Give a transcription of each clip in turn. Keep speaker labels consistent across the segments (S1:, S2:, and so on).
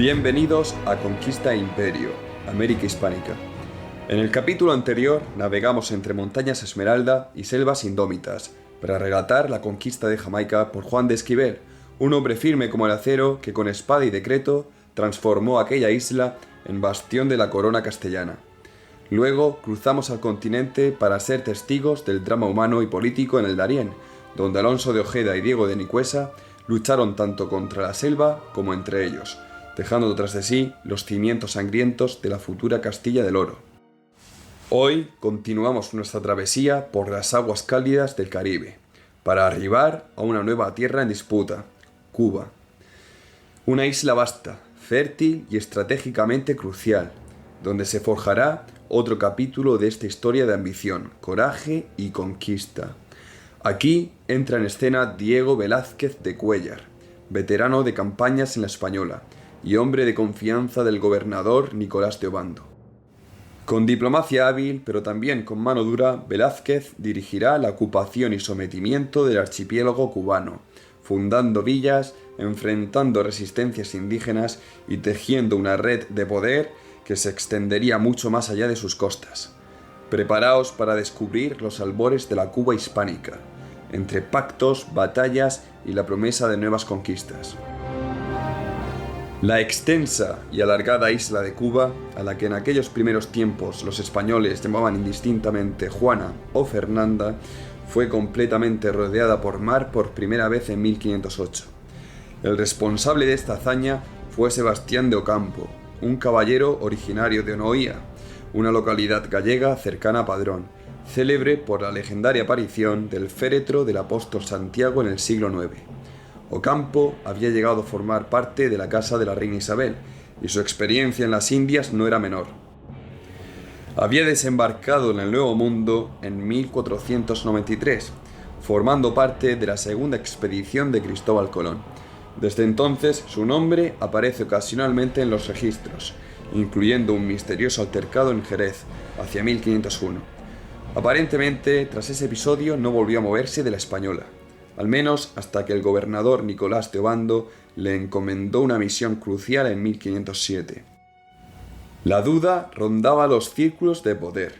S1: Bienvenidos a Conquista e Imperio, América Hispánica. En el capítulo anterior navegamos entre montañas Esmeralda y selvas indómitas para relatar la conquista de Jamaica por Juan de Esquivel, un hombre firme como el acero que con espada y decreto transformó aquella isla en bastión de la corona castellana. Luego cruzamos al continente para ser testigos del drama humano y político en el Darién, donde Alonso de Ojeda y Diego de Nicuesa lucharon tanto contra la selva como entre ellos, dejando tras de sí los cimientos sangrientos de la futura Castilla del Oro. Hoy continuamos nuestra travesía por las aguas cálidas del Caribe, para arribar a una nueva tierra en disputa, Cuba. Una isla vasta, fértil y estratégicamente crucial, donde se forjará otro capítulo de esta historia de ambición, coraje y conquista. Aquí entra en escena Diego Velázquez de Cuéllar, veterano de campañas en la Española y hombre de confianza del gobernador Nicolás de Obando. Con diplomacia hábil, pero también con mano dura, Velázquez dirigirá la ocupación y sometimiento del archipiélago cubano, fundando villas, enfrentando resistencias indígenas y tejiendo una red de poder que se extendería mucho más allá de sus costas. Preparaos para descubrir los albores de la Cuba hispánica, entre pactos, batallas y la promesa de nuevas conquistas. La extensa y alargada isla de Cuba, a la que en aquellos primeros tiempos los españoles llamaban indistintamente Juana o Fernanda, fue completamente rodeada por mar por primera vez en 1508. El responsable de esta hazaña fue Sebastián de Ocampo, un caballero originario de Onoía, una localidad gallega cercana a Padrón, célebre por la legendaria aparición del féretro del apóstol Santiago en el siglo IX. Ocampo había llegado a formar parte de la casa de la reina Isabel, y su experiencia en las Indias no era menor. Había desembarcado en el Nuevo Mundo en 1493, formando parte de la segunda expedición de Cristóbal Colón. Desde entonces, su nombre aparece ocasionalmente en los registros, incluyendo un misterioso altercado en Jerez, hacia 1501. Aparentemente, tras ese episodio no volvió a moverse de la Española, al menos hasta que el gobernador Nicolás de Obando le encomendó una misión crucial en 1507. La duda rondaba los círculos de poder.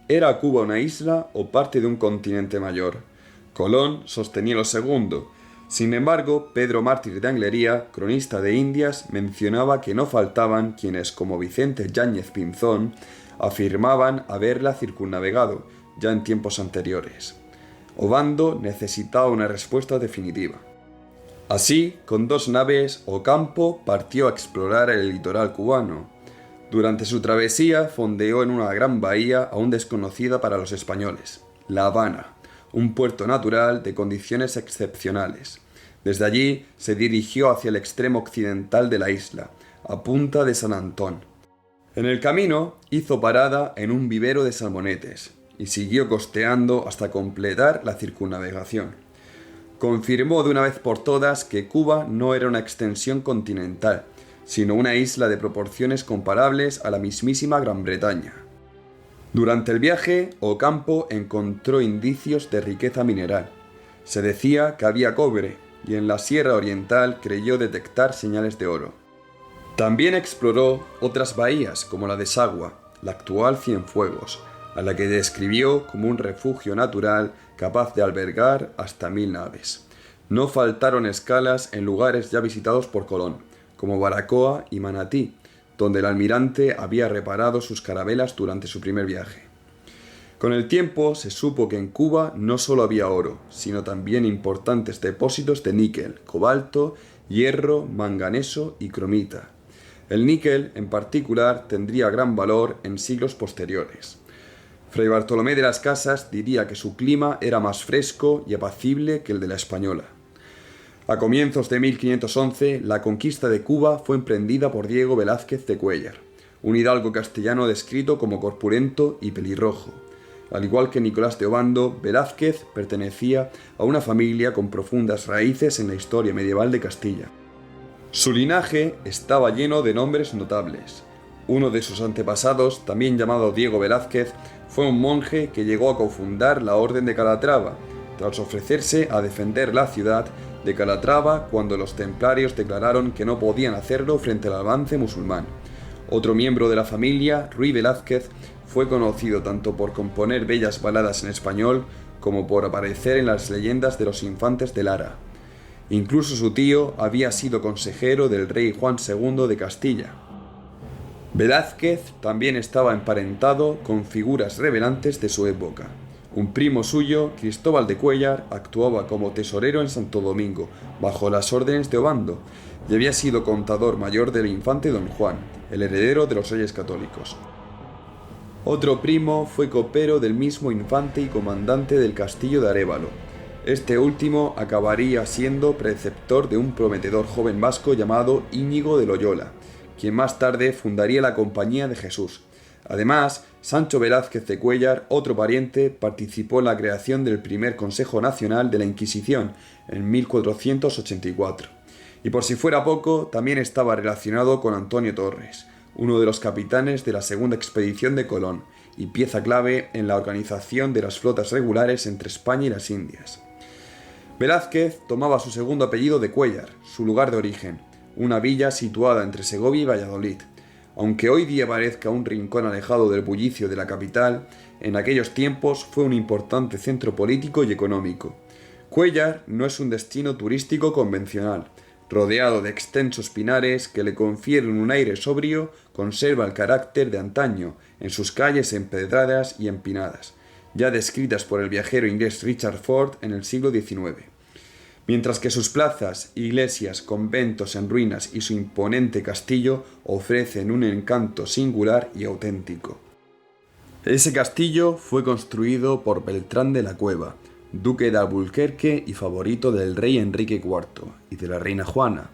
S1: ¿Era Cuba una isla o parte de un continente mayor? Colón sostenía lo segundo. Sin embargo, Pedro Mártir de Anglería, cronista de Indias, mencionaba que no faltaban quienes, como Vicente Yáñez Pinzón, afirmaban haberla circunnavegado ya en tiempos anteriores. Obando necesitaba una respuesta definitiva. Así, con 2 naves, Ocampo partió a explorar el litoral cubano. Durante su travesía fondeó en una gran bahía aún desconocida para los españoles, La Habana, un puerto natural de condiciones excepcionales. Desde allí se dirigió hacia el extremo occidental de la isla, a Punta de San Antón. En el camino hizo parada en un vivero de salmonetes y siguió costeando hasta completar la circunnavegación. Confirmó de una vez por todas que Cuba no era una extensión continental, sino una isla de proporciones comparables a la mismísima Gran Bretaña. Durante el viaje, Ocampo encontró indicios de riqueza mineral. Se decía que había cobre, y en la Sierra Oriental creyó detectar señales de oro. También exploró otras bahías, como la de Sagua, la actual Cienfuegos, a la que describió como un refugio natural capaz de albergar hasta 1000 naves. No faltaron escalas en lugares ya visitados por Colón, como Baracoa y Manatí, donde el almirante había reparado sus carabelas durante su primer viaje. Con el tiempo se supo que en Cuba no solo había oro, sino también importantes depósitos de níquel, cobalto, hierro, manganeso y cromita. El níquel, en particular, tendría gran valor en siglos posteriores. Fray Bartolomé de las Casas diría que su clima era más fresco y apacible que el de la Española. A comienzos de 1511, la conquista de Cuba fue emprendida por Diego Velázquez de Cuéllar, un hidalgo castellano descrito como corpulento y pelirrojo. Al igual que Nicolás de Obando, Velázquez pertenecía a una familia con profundas raíces en la historia medieval de Castilla. Su linaje estaba lleno de nombres notables. Uno de sus antepasados, también llamado Diego Velázquez, fue un monje que llegó a cofundar la Orden de Calatrava, tras ofrecerse a defender la ciudad de Calatrava cuando los templarios declararon que no podían hacerlo frente al avance musulmán. Otro miembro de la familia, Ruy Velázquez, fue conocido tanto por componer bellas baladas en español como por aparecer en las leyendas de los infantes de Lara. Incluso su tío había sido consejero del rey Juan II de Castilla. Velázquez también estaba emparentado con figuras revelantes de su época. Un primo suyo, Cristóbal de Cuéllar, actuaba como tesorero en Santo Domingo, bajo las órdenes de Obando, y había sido contador mayor del infante Don Juan, el heredero de los Reyes Católicos. Otro primo fue copero del mismo infante y comandante del castillo de Arévalo. Este último acabaría siendo preceptor de un prometedor joven vasco llamado Íñigo de Loyola, quien más tarde fundaría la Compañía de Jesús. Además, Sancho Velázquez de Cuéllar, otro pariente, participó en la creación del primer Consejo Nacional de la Inquisición en 1484. Y por si fuera poco, también estaba relacionado con Antonio Torres, uno de los capitanes de la segunda expedición de Colón y pieza clave en la organización de las flotas regulares entre España y las Indias. Velázquez tomaba su segundo apellido de Cuéllar, su lugar de origen, una villa situada entre Segovia y Valladolid. Aunque hoy día parezca un rincón alejado del bullicio de la capital, en aquellos tiempos fue un importante centro político y económico. Cuéllar no es un destino turístico convencional. Rodeado de extensos pinares que le confieren un aire sobrio, conserva el carácter de antaño en sus calles empedradas y empinadas, ya descritas por el viajero inglés Richard Ford en el siglo XIX. Mientras que sus plazas, iglesias, conventos en ruinas y su imponente castillo ofrecen un encanto singular y auténtico. Ese castillo fue construido por Beltrán de la Cueva, duque de Alburquerque y favorito del rey Enrique IV y de la reina Juana.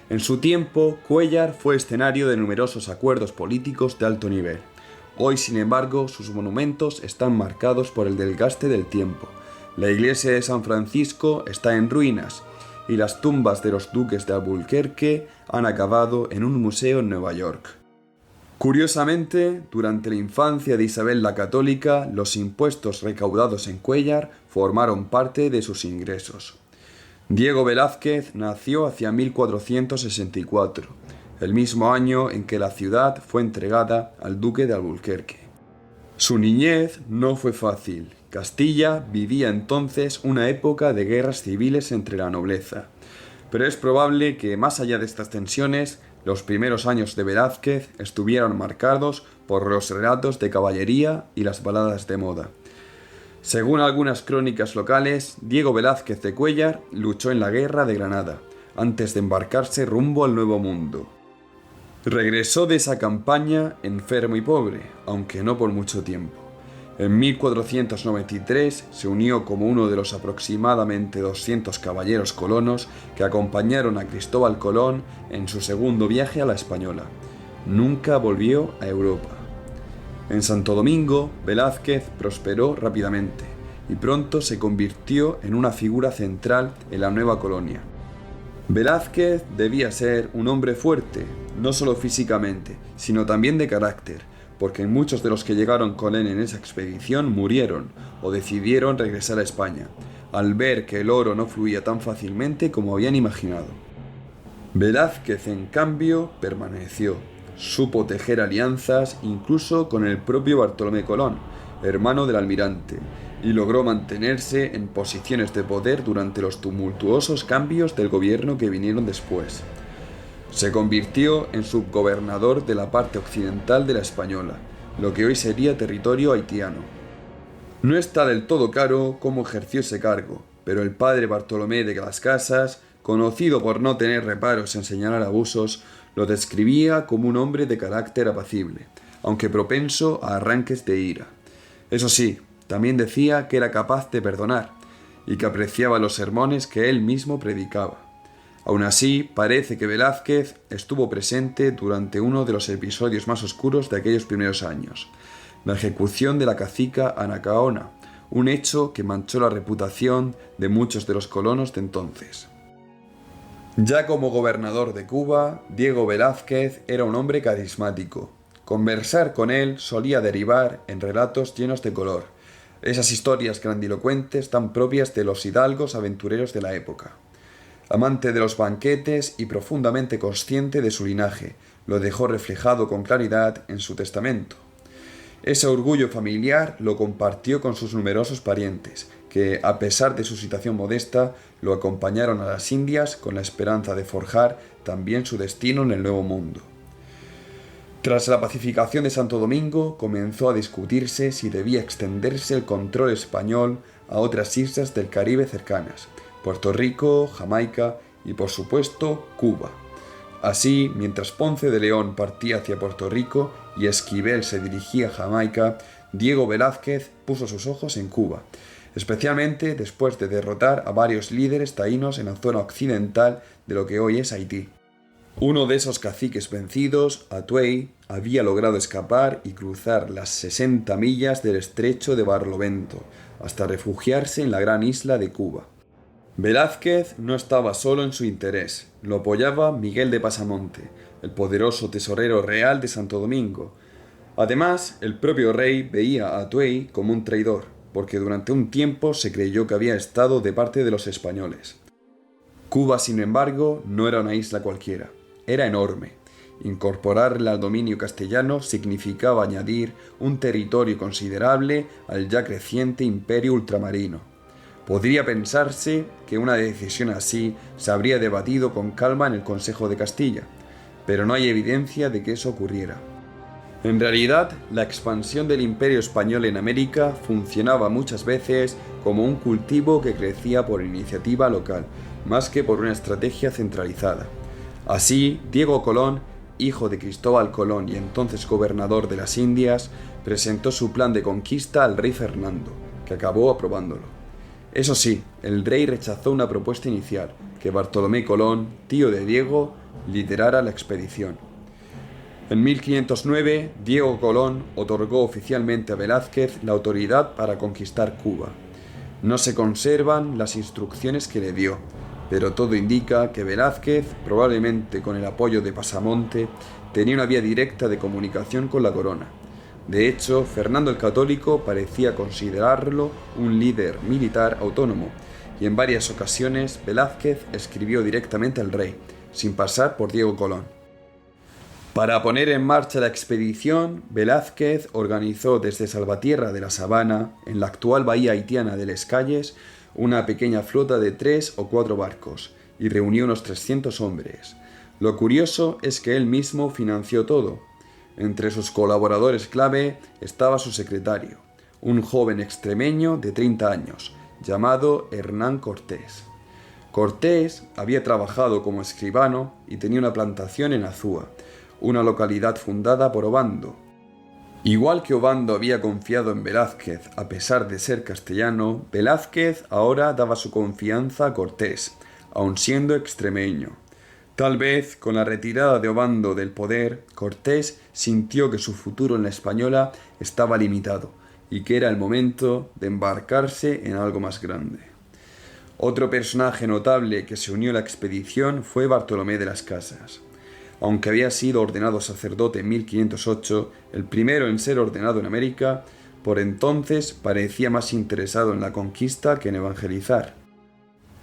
S1: En su tiempo, Cuéllar fue escenario de numerosos acuerdos políticos de alto nivel. Hoy, sin embargo, sus monumentos están marcados por el desgaste del tiempo. La iglesia de San Francisco está en ruinas y las tumbas de los duques de Alburquerque han acabado en un museo en Nueva York. Curiosamente, durante la infancia de Isabel la Católica, los impuestos recaudados en Cuéllar formaron parte de sus ingresos. Diego Velázquez nació hacia 1464, el mismo año en que la ciudad fue entregada al duque de Alburquerque. Su niñez no fue fácil. Castilla vivía entonces una época de guerras civiles entre la nobleza, pero es probable que, más allá de estas tensiones, los primeros años de Velázquez estuvieron marcados por los relatos de caballería y las baladas de moda. Según algunas crónicas locales, Diego Velázquez de Cuéllar luchó en la Guerra de Granada, antes de embarcarse rumbo al Nuevo Mundo. Regresó de esa campaña enfermo y pobre, aunque no por mucho tiempo. En 1493 se unió como uno de los aproximadamente 200 caballeros colonos que acompañaron a Cristóbal Colón en su segundo viaje a la Española. Nunca volvió a Europa. En Santo Domingo, Velázquez prosperó rápidamente y pronto se convirtió en una figura central en la nueva colonia. Velázquez debía ser un hombre fuerte, no solo físicamente, sino también de carácter, porque muchos de los que llegaron con él en esa expedición murieron o decidieron regresar a España, al ver que el oro no fluía tan fácilmente como habían imaginado. Velázquez, en cambio, permaneció. Supo tejer alianzas incluso con el propio Bartolomé Colón, hermano del almirante, y logró mantenerse en posiciones de poder durante los tumultuosos cambios del gobierno que vinieron después. Se convirtió en subgobernador de la parte occidental de la Española, lo que hoy sería territorio haitiano. No está del todo claro cómo ejerció ese cargo, pero el padre Bartolomé de las Casas, conocido por no tener reparos en señalar abusos, lo describía como un hombre de carácter apacible, aunque propenso a arranques de ira. Eso sí, también decía que era capaz de perdonar, y que apreciaba los sermones que él mismo predicaba. Aún así, parece que Velázquez estuvo presente durante uno de los episodios más oscuros de aquellos primeros años, la ejecución de la cacica Anacaona, un hecho que manchó la reputación de muchos de los colonos de entonces. Ya como gobernador de Cuba, Diego Velázquez era un hombre carismático. Conversar con él solía derivar en relatos llenos de color, esas historias grandilocuentes tan propias de los hidalgos aventureros de la época. Amante de los banquetes y profundamente consciente de su linaje, lo dejó reflejado con claridad en su testamento. Ese orgullo familiar lo compartió con sus numerosos parientes, que, a pesar de su situación modesta, lo acompañaron a las Indias con la esperanza de forjar también su destino en el Nuevo Mundo. Tras la pacificación de Santo Domingo, comenzó a discutirse si debía extenderse el control español a otras islas del Caribe cercanas, Puerto Rico, Jamaica y, por supuesto, Cuba. Así, mientras Ponce de León partía hacia Puerto Rico y Esquivel se dirigía a Jamaica, Diego Velázquez puso sus ojos en Cuba, especialmente después de derrotar a varios líderes taínos en la zona occidental de lo que hoy es Haití. Uno de esos caciques vencidos, Atuey, había logrado escapar y cruzar las 60 millas del estrecho de Barlovento, hasta refugiarse en la gran isla de Cuba. Velázquez no estaba solo en su interés, lo apoyaba Miguel de Pasamonte, el poderoso tesorero real de Santo Domingo. Además, el propio rey veía a Atuey como un traidor, porque durante un tiempo se creyó que había estado de parte de los españoles. Cuba, sin embargo, no era una isla cualquiera, era enorme. Incorporarla al dominio castellano significaba añadir un territorio considerable al ya creciente imperio ultramarino. Podría pensarse que una decisión así se habría debatido con calma en el Consejo de Castilla, pero no hay evidencia de que eso ocurriera. En realidad, la expansión del imperio español en América funcionaba muchas veces como un cultivo que crecía por iniciativa local, más que por una estrategia centralizada. Así, Diego Colón, hijo de Cristóbal Colón y entonces gobernador de las Indias, presentó su plan de conquista al rey Fernando, que acabó aprobándolo. Eso sí, el rey rechazó una propuesta inicial, que Bartolomé Colón, tío de Diego, liderara la expedición. En 1509, Diego Colón otorgó oficialmente a Velázquez la autoridad para conquistar Cuba. No se conservan las instrucciones que le dio, pero todo indica que Velázquez, probablemente con el apoyo de Pasamonte, tenía una vía directa de comunicación con la corona. De hecho, Fernando el Católico parecía considerarlo un líder militar autónomo, y en varias ocasiones Velázquez escribió directamente al rey, sin pasar por Diego Colón. Para poner en marcha la expedición, Velázquez organizó desde Salvatierra de la Sabana, en la actual bahía haitiana de Les Cayes, una pequeña flota de 3 o 4 barcos, y reunió unos 300 hombres. Lo curioso es que él mismo financió todo. Entre sus colaboradores clave estaba su secretario, un joven extremeño de 30 años, llamado Hernán Cortés. Cortés había trabajado como escribano y tenía una plantación en Azúa, una localidad fundada por Obando. Igual que Obando había confiado en Velázquez a pesar de ser castellano, Velázquez ahora daba su confianza a Cortés, aun siendo extremeño. Tal vez, con la retirada de Obando del poder, Cortés sintió que su futuro en la Española estaba limitado y que era el momento de embarcarse en algo más grande. Otro personaje notable que se unió a la expedición fue Bartolomé de las Casas. Aunque había sido ordenado sacerdote en 1508, el primero en ser ordenado en América, por entonces parecía más interesado en la conquista que en evangelizar.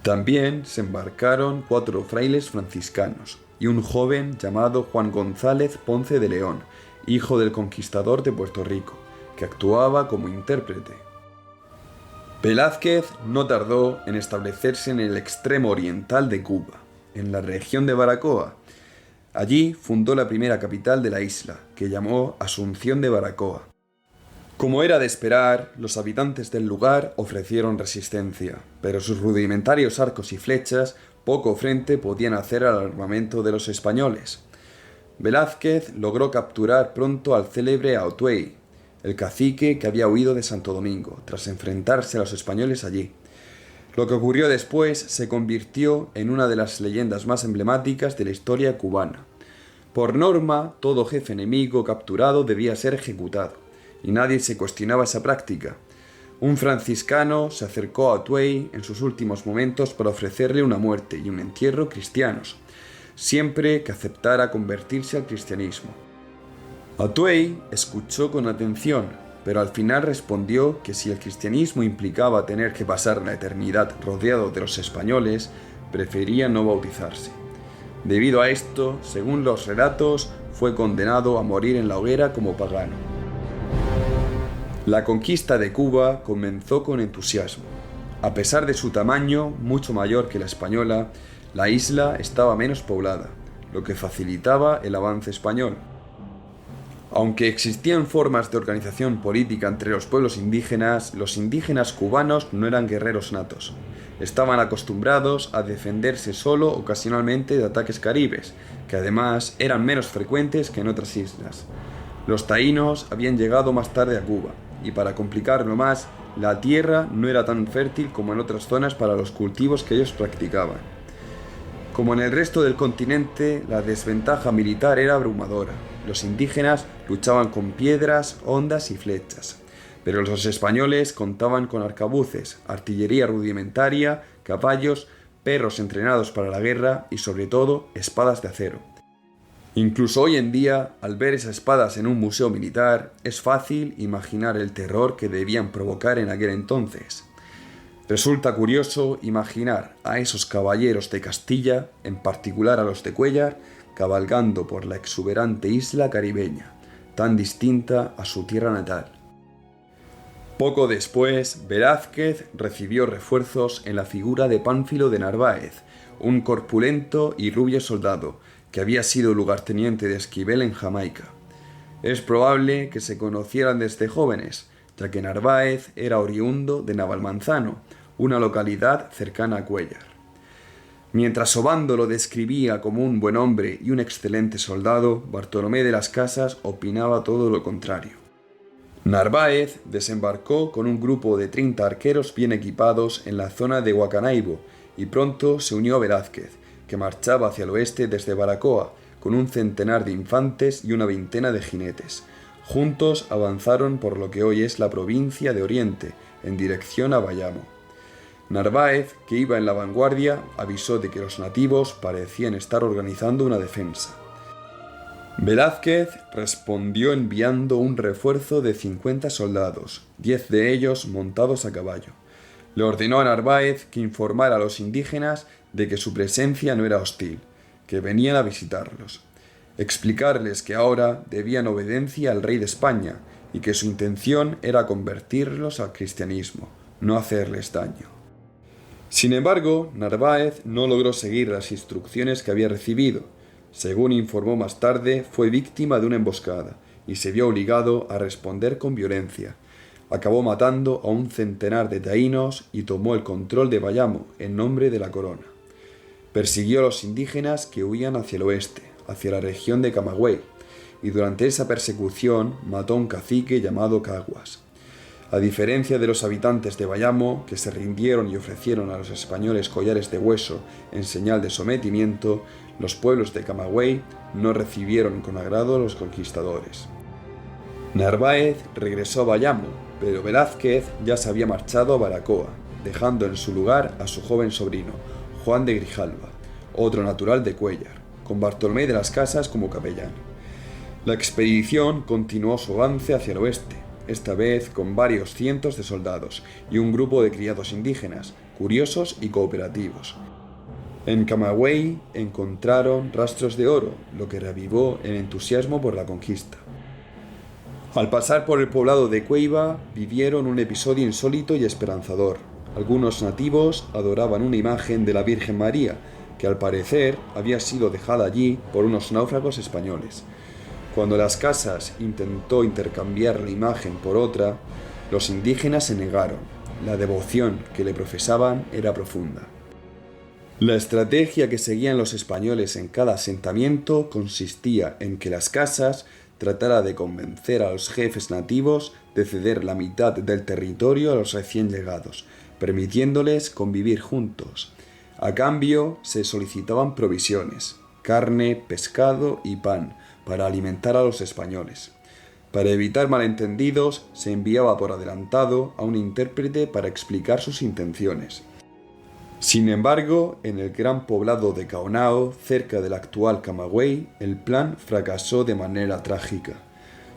S1: También se embarcaron 4 frailes franciscanos y un joven llamado Juan González Ponce de León, hijo del conquistador de Puerto Rico, que actuaba como intérprete. Velázquez no tardó en establecerse en el extremo oriental de Cuba, en la región de Baracoa. Allí fundó la primera capital de la isla, que llamó Asunción de Baracoa. Como era de esperar, los habitantes del lugar ofrecieron resistencia, pero sus rudimentarios arcos y flechas poco frente podían hacer al armamento de los españoles. Velázquez logró capturar pronto al célebre Atuey, el cacique que había huido de Santo Domingo, tras enfrentarse a los españoles allí. Lo que ocurrió después se convirtió en una de las leyendas más emblemáticas de la historia cubana. Por norma, todo jefe enemigo capturado debía ser ejecutado, y nadie se cuestionaba esa práctica. Un franciscano se acercó a Atuey en sus últimos momentos para ofrecerle una muerte y un entierro cristianos, siempre que aceptara convertirse al cristianismo. Atuey escuchó con atención, pero al final respondió que si el cristianismo implicaba tener que pasar la eternidad rodeado de los españoles, prefería no bautizarse. Debido a esto, según los relatos, fue condenado a morir en la hoguera como pagano. La conquista de Cuba comenzó con entusiasmo. A pesar de su tamaño, mucho mayor que la española, la isla estaba menos poblada, lo que facilitaba el avance español. Aunque existían formas de organización política entre los indígenas cubanos no eran guerreros natos. Estaban acostumbrados a defenderse solo ocasionalmente de ataques caribes, que además eran menos frecuentes que en otras islas. Los taínos habían llegado más tarde a Cuba, y para complicarlo más, la tierra no era tan fértil como en otras zonas para los cultivos que ellos practicaban. Como en el resto del continente, la desventaja militar era abrumadora. Los indígenas luchaban con piedras, hondas y flechas, pero los españoles contaban con arcabuces, artillería rudimentaria, caballos, perros entrenados para la guerra y sobre todo espadas de acero. Incluso hoy en día, al ver esas espadas en un museo militar, es fácil imaginar el terror que debían provocar en aquel entonces. Resulta curioso imaginar a esos caballeros de Castilla, en particular a los de Cuéllar, cabalgando por la exuberante isla caribeña, tan distinta a su tierra natal. Poco después, Velázquez recibió refuerzos en la figura de Pánfilo de Narváez, un corpulento y rubio soldado, que había sido lugarteniente de Esquivel en Jamaica. Es probable que se conocieran desde jóvenes, ya que Narváez era oriundo de Navalmanzano, una localidad cercana a Cuéllar. Mientras Obando lo describía como un buen hombre y un excelente soldado, Bartolomé de las Casas opinaba todo lo contrario. Narváez desembarcó con un grupo de 30 arqueros bien equipados en la zona de Huacanaibo y pronto se unió a Velázquez, que marchaba hacia el oeste desde Baracoa, con un centenar de infantes y una veintena de jinetes. Juntos avanzaron por lo que hoy es la provincia de Oriente, en dirección a Bayamo. Narváez, que iba en la vanguardia, avisó de que los nativos parecían estar organizando una defensa. Velázquez respondió enviando un refuerzo de 50 soldados, 10 de ellos montados a caballo. Le ordenó a Narváez que informara a los indígenas de que su presencia no era hostil, que venían a visitarlos. Explicarles que ahora debían obediencia al rey de España y que su intención era convertirlos al cristianismo, no hacerles daño. Sin embargo, Narváez no logró seguir las instrucciones que había recibido. Según informó más tarde, fue víctima de una emboscada y se vio obligado a responder con violencia. Acabó matando a un centenar de taínos y tomó el control de Bayamo en nombre de la corona. Persiguió a los indígenas que huían hacia el oeste, hacia la región de Camagüey, y durante esa persecución mató a un cacique llamado Caguas. A diferencia de los habitantes de Bayamo, que se rindieron y ofrecieron a los españoles collares de hueso en señal de sometimiento, los pueblos de Camagüey no recibieron con agrado a los conquistadores. Narváez regresó a Bayamo, pero Velázquez ya se había marchado a Baracoa, dejando en su lugar a su joven sobrino, Juan de Grijalva, otro natural de Cuéllar, con Bartolomé de las Casas como capellán. La expedición continuó su avance hacia el oeste, esta vez con varios cientos de soldados y un grupo de criados indígenas, curiosos y cooperativos. En Camagüey encontraron rastros de oro, lo que reavivó el entusiasmo por la conquista. Al pasar por el poblado de Cueiva, vivieron un episodio insólito y esperanzador. Algunos nativos adoraban una imagen de la Virgen María, que al parecer había sido dejada allí por unos náufragos españoles. Cuando Las Casas intentó intercambiar la imagen por otra, los indígenas se negaron. La devoción que le profesaban era profunda. La estrategia que seguían los españoles en cada asentamiento consistía en que Las Casas tratara de convencer a los jefes nativos de ceder la mitad del territorio a los recién llegados, permitiéndoles convivir juntos. A cambio, se solicitaban provisiones, carne, pescado y pan, para alimentar a los españoles. Para evitar malentendidos, se enviaba por adelantado a un intérprete para explicar sus intenciones. Sin embargo, en el gran poblado de Caonao, cerca del actual Camagüey, el plan fracasó de manera trágica.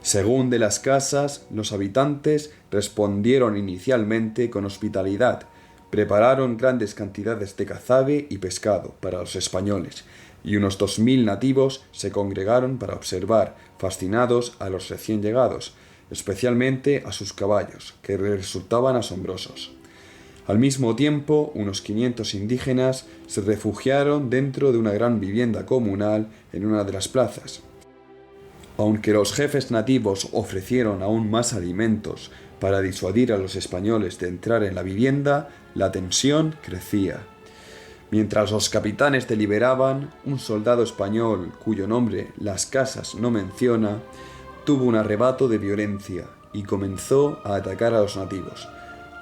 S1: Según de Las Casas, los habitantes respondieron inicialmente con hospitalidad, prepararon grandes cantidades de cazabe y pescado para los españoles, y unos 2000 nativos se congregaron para observar, fascinados, a los recién llegados, especialmente a sus caballos, que resultaban asombrosos. Al mismo tiempo, unos 500 indígenas se refugiaron dentro de una gran vivienda comunal en una de las plazas. Aunque los jefes nativos ofrecieron aún más alimentos para disuadir a los españoles de entrar en la vivienda, la tensión crecía. Mientras los capitanes deliberaban, un soldado español, cuyo nombre Las Casas no menciona, tuvo un arrebato de violencia y comenzó a atacar a los nativos.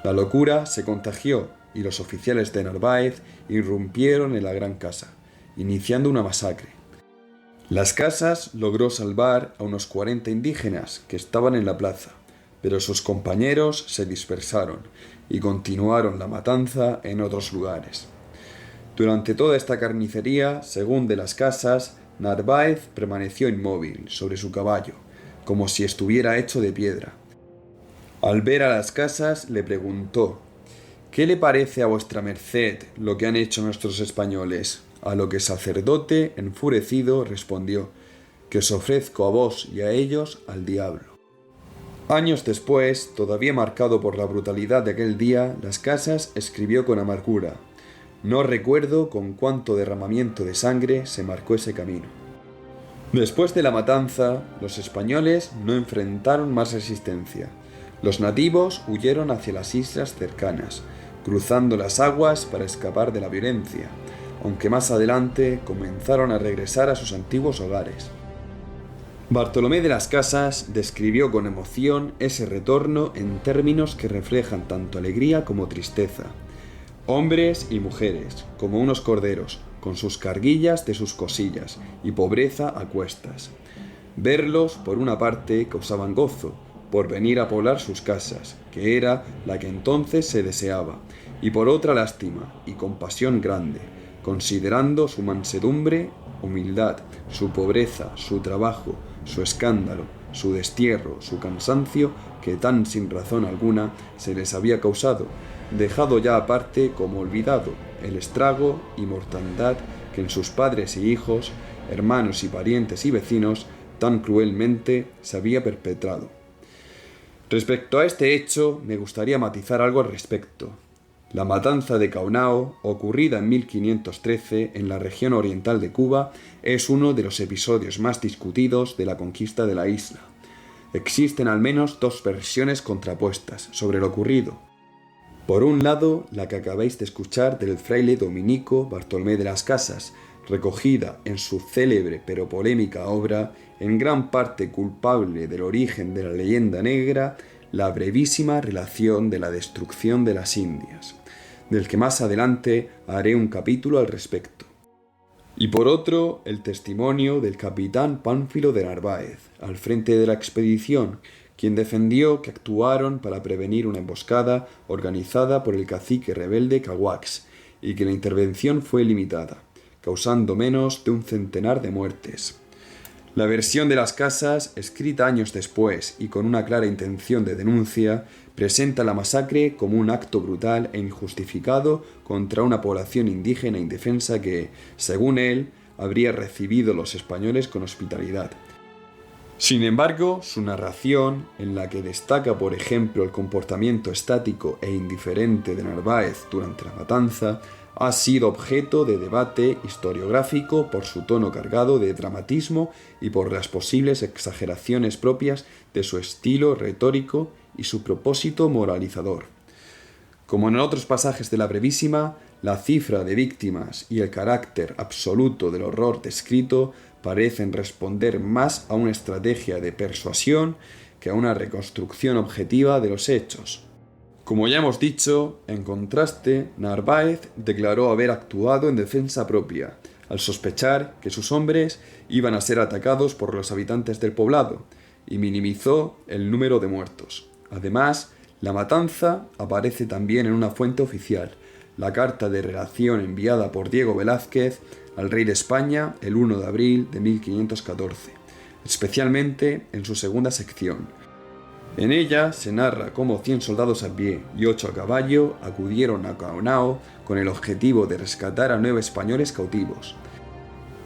S1: La locura se contagió y los oficiales de Narváez irrumpieron en la gran casa, iniciando una masacre. Las Casas logró salvar a unos 40 indígenas que estaban en la plaza, pero sus compañeros se dispersaron y continuaron la matanza en otros lugares. Durante toda esta carnicería, según de Las Casas, Narváez permaneció inmóvil sobre su caballo, como si estuviera hecho de piedra. Al ver a Las Casas le preguntó: «¿Qué le parece a vuestra merced lo que han hecho nuestros españoles?». A lo que el sacerdote, enfurecido, respondió: «Que os ofrezco a vos y a ellos al diablo». Años después, todavía marcado por la brutalidad de aquel día, Las Casas escribió con amargura: «No recuerdo con cuánto derramamiento de sangre se marcó ese camino». Después de la matanza, los españoles no enfrentaron más resistencia. Los nativos huyeron hacia las islas cercanas, cruzando las aguas para escapar de la violencia, aunque más adelante comenzaron a regresar a sus antiguos hogares. Bartolomé de Las Casas describió con emoción ese retorno en términos que reflejan tanto alegría como tristeza. Hombres y mujeres, como unos corderos, con sus carguillas de sus cosillas y pobreza a cuestas. Verlos, por una parte, causaban gozo, por venir a poblar sus casas, que era la que entonces se deseaba, y por otra lástima y compasión grande, considerando su mansedumbre, humildad, su pobreza, su trabajo, su escándalo, su destierro, su cansancio, que tan sin razón alguna se les había causado, dejado ya aparte como olvidado el estrago y mortandad que en sus padres y hijos, hermanos y parientes y vecinos tan cruelmente se había perpetrado. Respecto a este hecho, me gustaría matizar algo al respecto. La matanza de Caonao, ocurrida en 1513 en la región oriental de Cuba, es uno de los episodios más discutidos de la conquista de la isla. Existen al menos dos versiones contrapuestas sobre lo ocurrido. Por un lado, la que acabáis de escuchar del fraile dominico Bartolomé de Las Casas, recogida en su célebre pero polémica obra, en gran parte culpable del origen de la leyenda negra, la brevísima relación de la destrucción de las Indias, del que más adelante haré un capítulo al respecto. Y por otro, el testimonio del capitán Pánfilo de Narváez, al frente de la expedición, quien defendió que actuaron para prevenir una emboscada organizada por el cacique rebelde Caguax, y que la intervención fue limitada, causando menos de 100 de muertes. La versión de Las Casas, escrita años después y con una clara intención de denuncia, presenta la masacre como un acto brutal e injustificado contra una población indígena indefensa que, según él, habría recibido los españoles con hospitalidad. Sin embargo, su narración, en la que destaca por ejemplo el comportamiento estático e indiferente de Narváez durante la matanza, ha sido objeto de debate historiográfico por su tono cargado de dramatismo y por las posibles exageraciones propias de su estilo retórico y su propósito moralizador. Como en otros pasajes de la brevísima, la cifra de víctimas y el carácter absoluto del horror descrito parecen responder más a una estrategia de persuasión que a una reconstrucción objetiva de los hechos. Como ya hemos dicho, en contraste, Narváez declaró haber actuado en defensa propia, al sospechar que sus hombres iban a ser atacados por los habitantes del poblado, y minimizó el número de muertos. Además, la matanza aparece también en una fuente oficial, la carta de relación enviada por Diego Velázquez al rey de España el 1 de abril de 1514, especialmente en su segunda sección. En ella se narra cómo 100 soldados a pie y 8 a caballo acudieron a Caonao con el objetivo de rescatar a 9 españoles cautivos.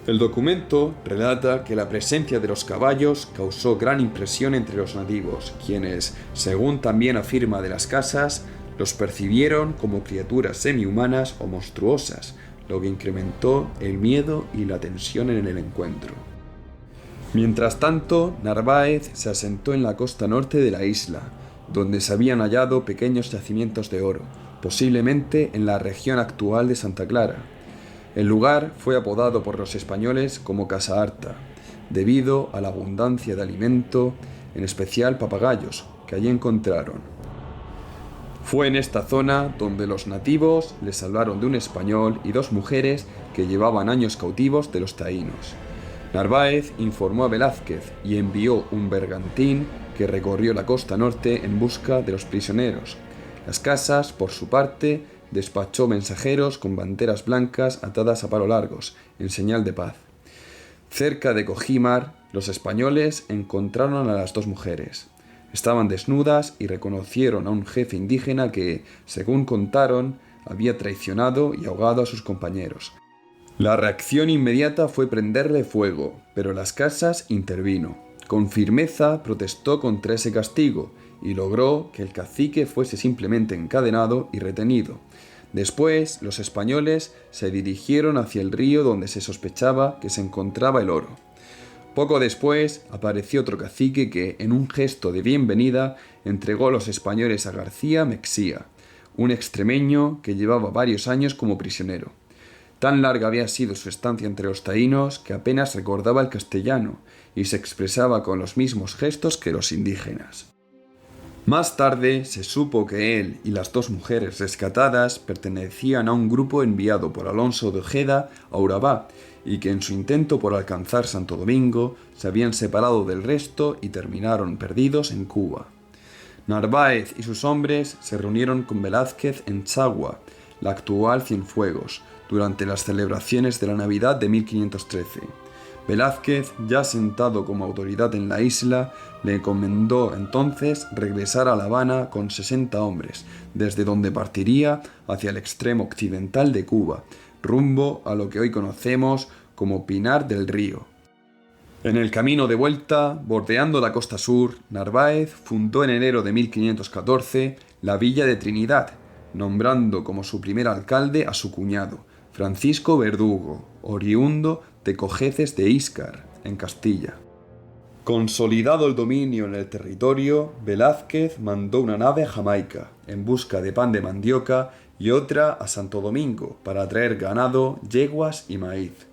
S1: El documento relata que la presencia de los caballos causó gran impresión entre los nativos, quienes, según también afirma de las Casas, los percibieron como criaturas semihumanas o monstruosas, lo que incrementó el miedo y la tensión en el encuentro. Mientras tanto, Narváez se asentó en la costa norte de la isla, donde se habían hallado pequeños yacimientos de oro, posiblemente en la región actual de Santa Clara. El lugar fue apodado por los españoles como Casa Harta, debido a la abundancia de alimento, en especial papagayos, que allí encontraron. Fue en esta zona donde los nativos les hablaron de un español y 2 mujeres que llevaban años cautivos de los taínos. Narváez informó a Velázquez y envió un bergantín que recorrió la costa norte en busca de los prisioneros. Las Casas, por su parte, despachó mensajeros con banderas blancas atadas a palo largos, en señal de paz. Cerca de Cojímar, los españoles encontraron a las 2 mujeres. Estaban desnudas y reconocieron a un jefe indígena que, según contaron, había traicionado y ahogado a sus compañeros. La reacción inmediata fue prenderle fuego, pero Las Casas intervino. Con firmeza protestó contra ese castigo y logró que el cacique fuese simplemente encadenado y retenido. Después, los españoles se dirigieron hacia el río donde se sospechaba que se encontraba el oro. Poco después apareció otro cacique que, en un gesto de bienvenida, entregó a los españoles a García Mexía, un extremeño que llevaba varios años como prisionero. Tan larga había sido su estancia entre los taínos que apenas recordaba el castellano y se expresaba con los mismos gestos que los indígenas. Más tarde se supo que él y las 2 mujeres rescatadas pertenecían a un grupo enviado por Alonso de Ojeda a Urabá y que en su intento por alcanzar Santo Domingo se habían separado del resto y terminaron perdidos en Cuba. Narváez y sus hombres se reunieron con Velázquez en Chagua, la actual Cienfuegos, durante las celebraciones de la Navidad de 1513. Velázquez, ya sentado como autoridad en la isla, le encomendó entonces regresar a La Habana con 60 hombres, desde donde partiría hacia el extremo occidental de Cuba, rumbo a lo que hoy conocemos como Pinar del Río. En el camino de vuelta, bordeando la costa sur, Narváez fundó en enero de 1514 la villa de Trinidad, nombrando como su primer alcalde a su cuñado, Francisco Verdugo, oriundo de Cojeces de Íscar, en Castilla. Consolidado el dominio en el territorio, Velázquez mandó una nave a Jamaica, en busca de pan de mandioca, y otra a Santo Domingo, para traer ganado, yeguas y maíz.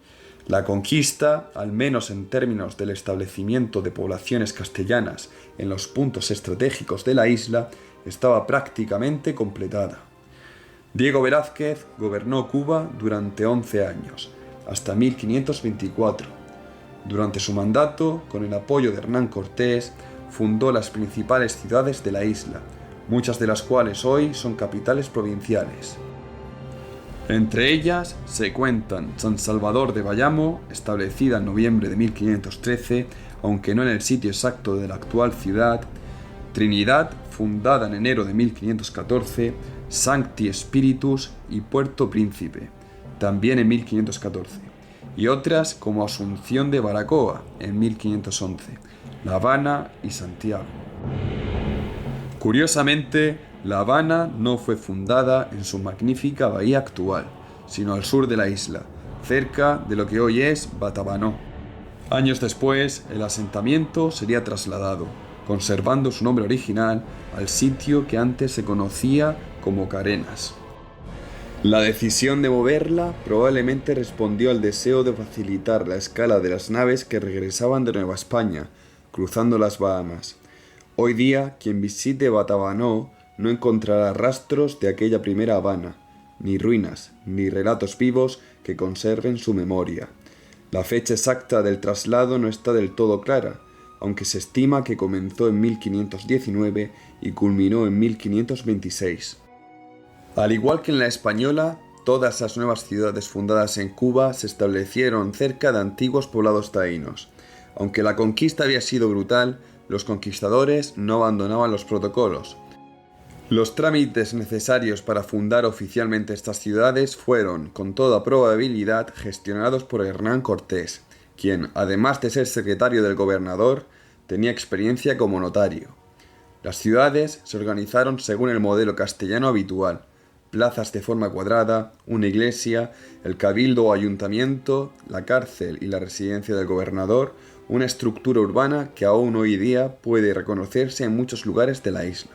S1: La conquista, al menos en términos del establecimiento de poblaciones castellanas en los puntos estratégicos de la isla, estaba prácticamente completada. Diego Velázquez gobernó Cuba durante 11 años, hasta 1524. Durante su mandato, con el apoyo de Hernán Cortés, fundó las principales ciudades de la isla, muchas de las cuales hoy son capitales provinciales. Entre ellas se cuentan San Salvador de Bayamo, establecida en noviembre de 1513, aunque no en el sitio exacto de la actual ciudad, Trinidad, fundada en enero de 1514, Sancti Spiritus y Puerto Príncipe, también en 1514, y otras como Asunción de Baracoa en 1511, La Habana y Santiago. Curiosamente, La Habana no fue fundada en su magnífica bahía actual, sino al sur de la isla, cerca de lo que hoy es Batabanó. Años después, el asentamiento sería trasladado, conservando su nombre original, al sitio que antes se conocía como Carenas. La decisión de moverla probablemente respondió al deseo de facilitar la escala de las naves que regresaban de Nueva España, cruzando las Bahamas. Hoy día, quien visite Batabanó no encontrará rastros de aquella primera Habana, ni ruinas, ni relatos vivos que conserven su memoria. La fecha exacta del traslado no está del todo clara, aunque se estima que comenzó en 1519 y culminó en 1526. Al igual que en la española, todas las nuevas ciudades fundadas en Cuba se establecieron cerca de antiguos poblados taínos. Aunque la conquista había sido brutal, los conquistadores no abandonaban los protocolos. Los trámites necesarios para fundar oficialmente estas ciudades fueron, con toda probabilidad, gestionados por Hernán Cortés, quien, además de ser secretario del gobernador, tenía experiencia como notario. Las ciudades se organizaron según el modelo castellano habitual: plazas de forma cuadrada, una iglesia, el cabildo o ayuntamiento, la cárcel y la residencia del gobernador, una estructura urbana que aún hoy día puede reconocerse en muchos lugares de la isla.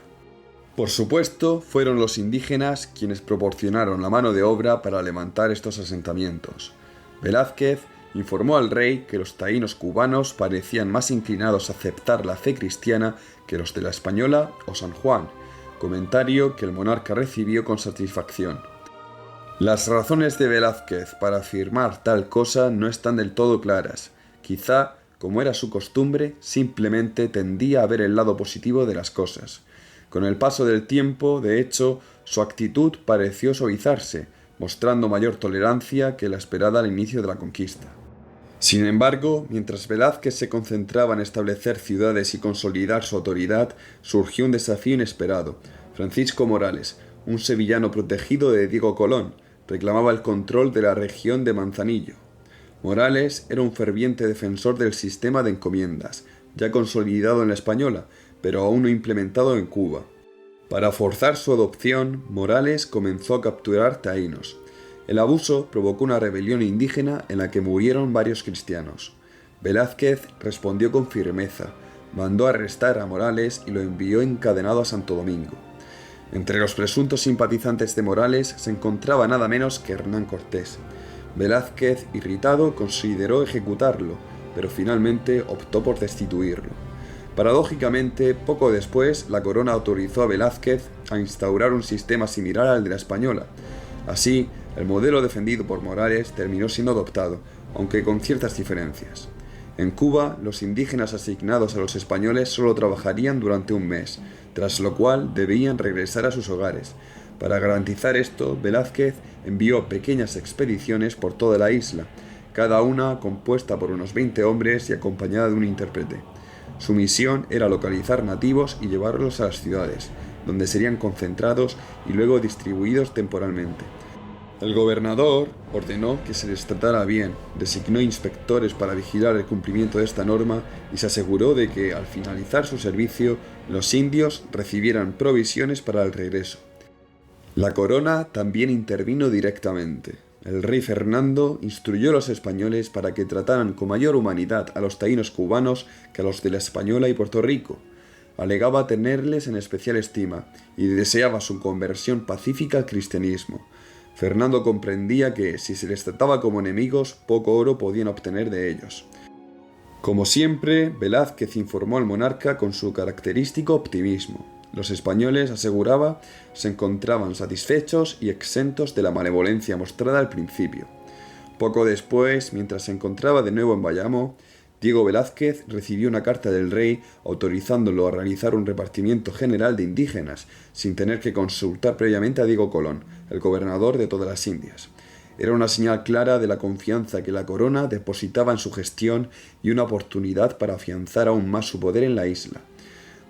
S1: Por supuesto, fueron los indígenas quienes proporcionaron la mano de obra para levantar estos asentamientos. Velázquez informó al rey que los taínos cubanos parecían más inclinados a aceptar la fe cristiana que los de la Española o San Juan, comentario que el monarca recibió con satisfacción. Las razones de Velázquez para afirmar tal cosa no están del todo claras. Quizá, como era su costumbre, simplemente tendía a ver el lado positivo de las cosas. Con el paso del tiempo, de hecho, su actitud pareció suavizarse, mostrando mayor tolerancia que la esperada al inicio de la conquista. Sin embargo, mientras Velázquez se concentraba en establecer ciudades y consolidar su autoridad, surgió un desafío inesperado. Francisco Morales, un sevillano protegido de Diego Colón, reclamaba el control de la región de Manzanillo. Morales era un ferviente defensor del sistema de encomiendas, ya consolidado en la Española, pero aún no implementado en Cuba. Para forzar su adopción, Morales comenzó a capturar taínos. El abuso provocó una rebelión indígena en la que murieron varios cristianos. Velázquez respondió con firmeza, mandó arrestar a Morales y lo envió encadenado a Santo Domingo. Entre los presuntos simpatizantes de Morales se encontraba nada menos que Hernán Cortés. Velázquez, irritado, consideró ejecutarlo, pero finalmente optó por destituirlo. Paradójicamente, poco después, la corona autorizó a Velázquez a instaurar un sistema similar al de la Española. Así, el modelo defendido por Morales terminó siendo adoptado, aunque con ciertas diferencias. En Cuba, los indígenas asignados a los españoles solo trabajarían durante un mes, tras lo cual debían regresar a sus hogares. Para garantizar esto, Velázquez envió pequeñas expediciones por toda la isla, cada una compuesta por unos 20 hombres y acompañada de un intérprete. Su misión era localizar nativos y llevarlos a las ciudades, donde serían concentrados y luego distribuidos temporalmente. El gobernador ordenó que se les tratara bien, designó inspectores para vigilar el cumplimiento de esta norma y se aseguró de que, al finalizar su servicio, los indios recibieran provisiones para el regreso. La corona también intervino directamente. El rey Fernando instruyó a los españoles para que trataran con mayor humanidad a los taínos cubanos que a los de la Española y Puerto Rico. Alegaba tenerles en especial estima y deseaba su conversión pacífica al cristianismo. Fernando comprendía que, si se les trataba como enemigos, poco oro podían obtener de ellos. Como siempre, Velázquez informó al monarca con su característico optimismo. Los españoles, aseguraba, se encontraban satisfechos y exentos de la malevolencia mostrada al principio. Poco después, mientras se encontraba de nuevo en Bayamo, Diego Velázquez recibió una carta del rey autorizándolo a realizar un repartimiento general de indígenas, sin tener que consultar previamente a Diego Colón, el gobernador de todas las Indias. Era una señal clara de la confianza que la corona depositaba en su gestión y una oportunidad para afianzar aún más su poder en la isla.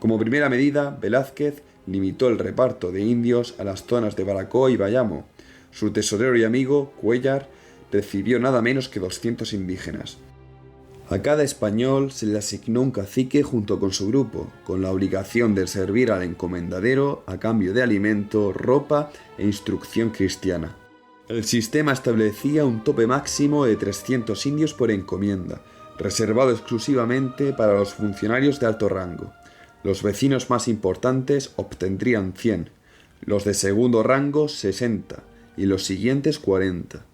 S1: Como primera medida, Velázquez limitó el reparto de indios a las zonas de Baracoa y Bayamo. Su tesorero y amigo, Cuéllar, recibió nada menos que 200 indígenas. A cada español se le asignó un cacique junto con su grupo, con la obligación de servir al encomendadero a cambio de alimento, ropa e instrucción cristiana. El sistema establecía un tope máximo de 300 indios por encomienda, reservado exclusivamente para los funcionarios de alto rango. Los vecinos más importantes obtendrían 100, los de segundo rango 60 y los siguientes 40.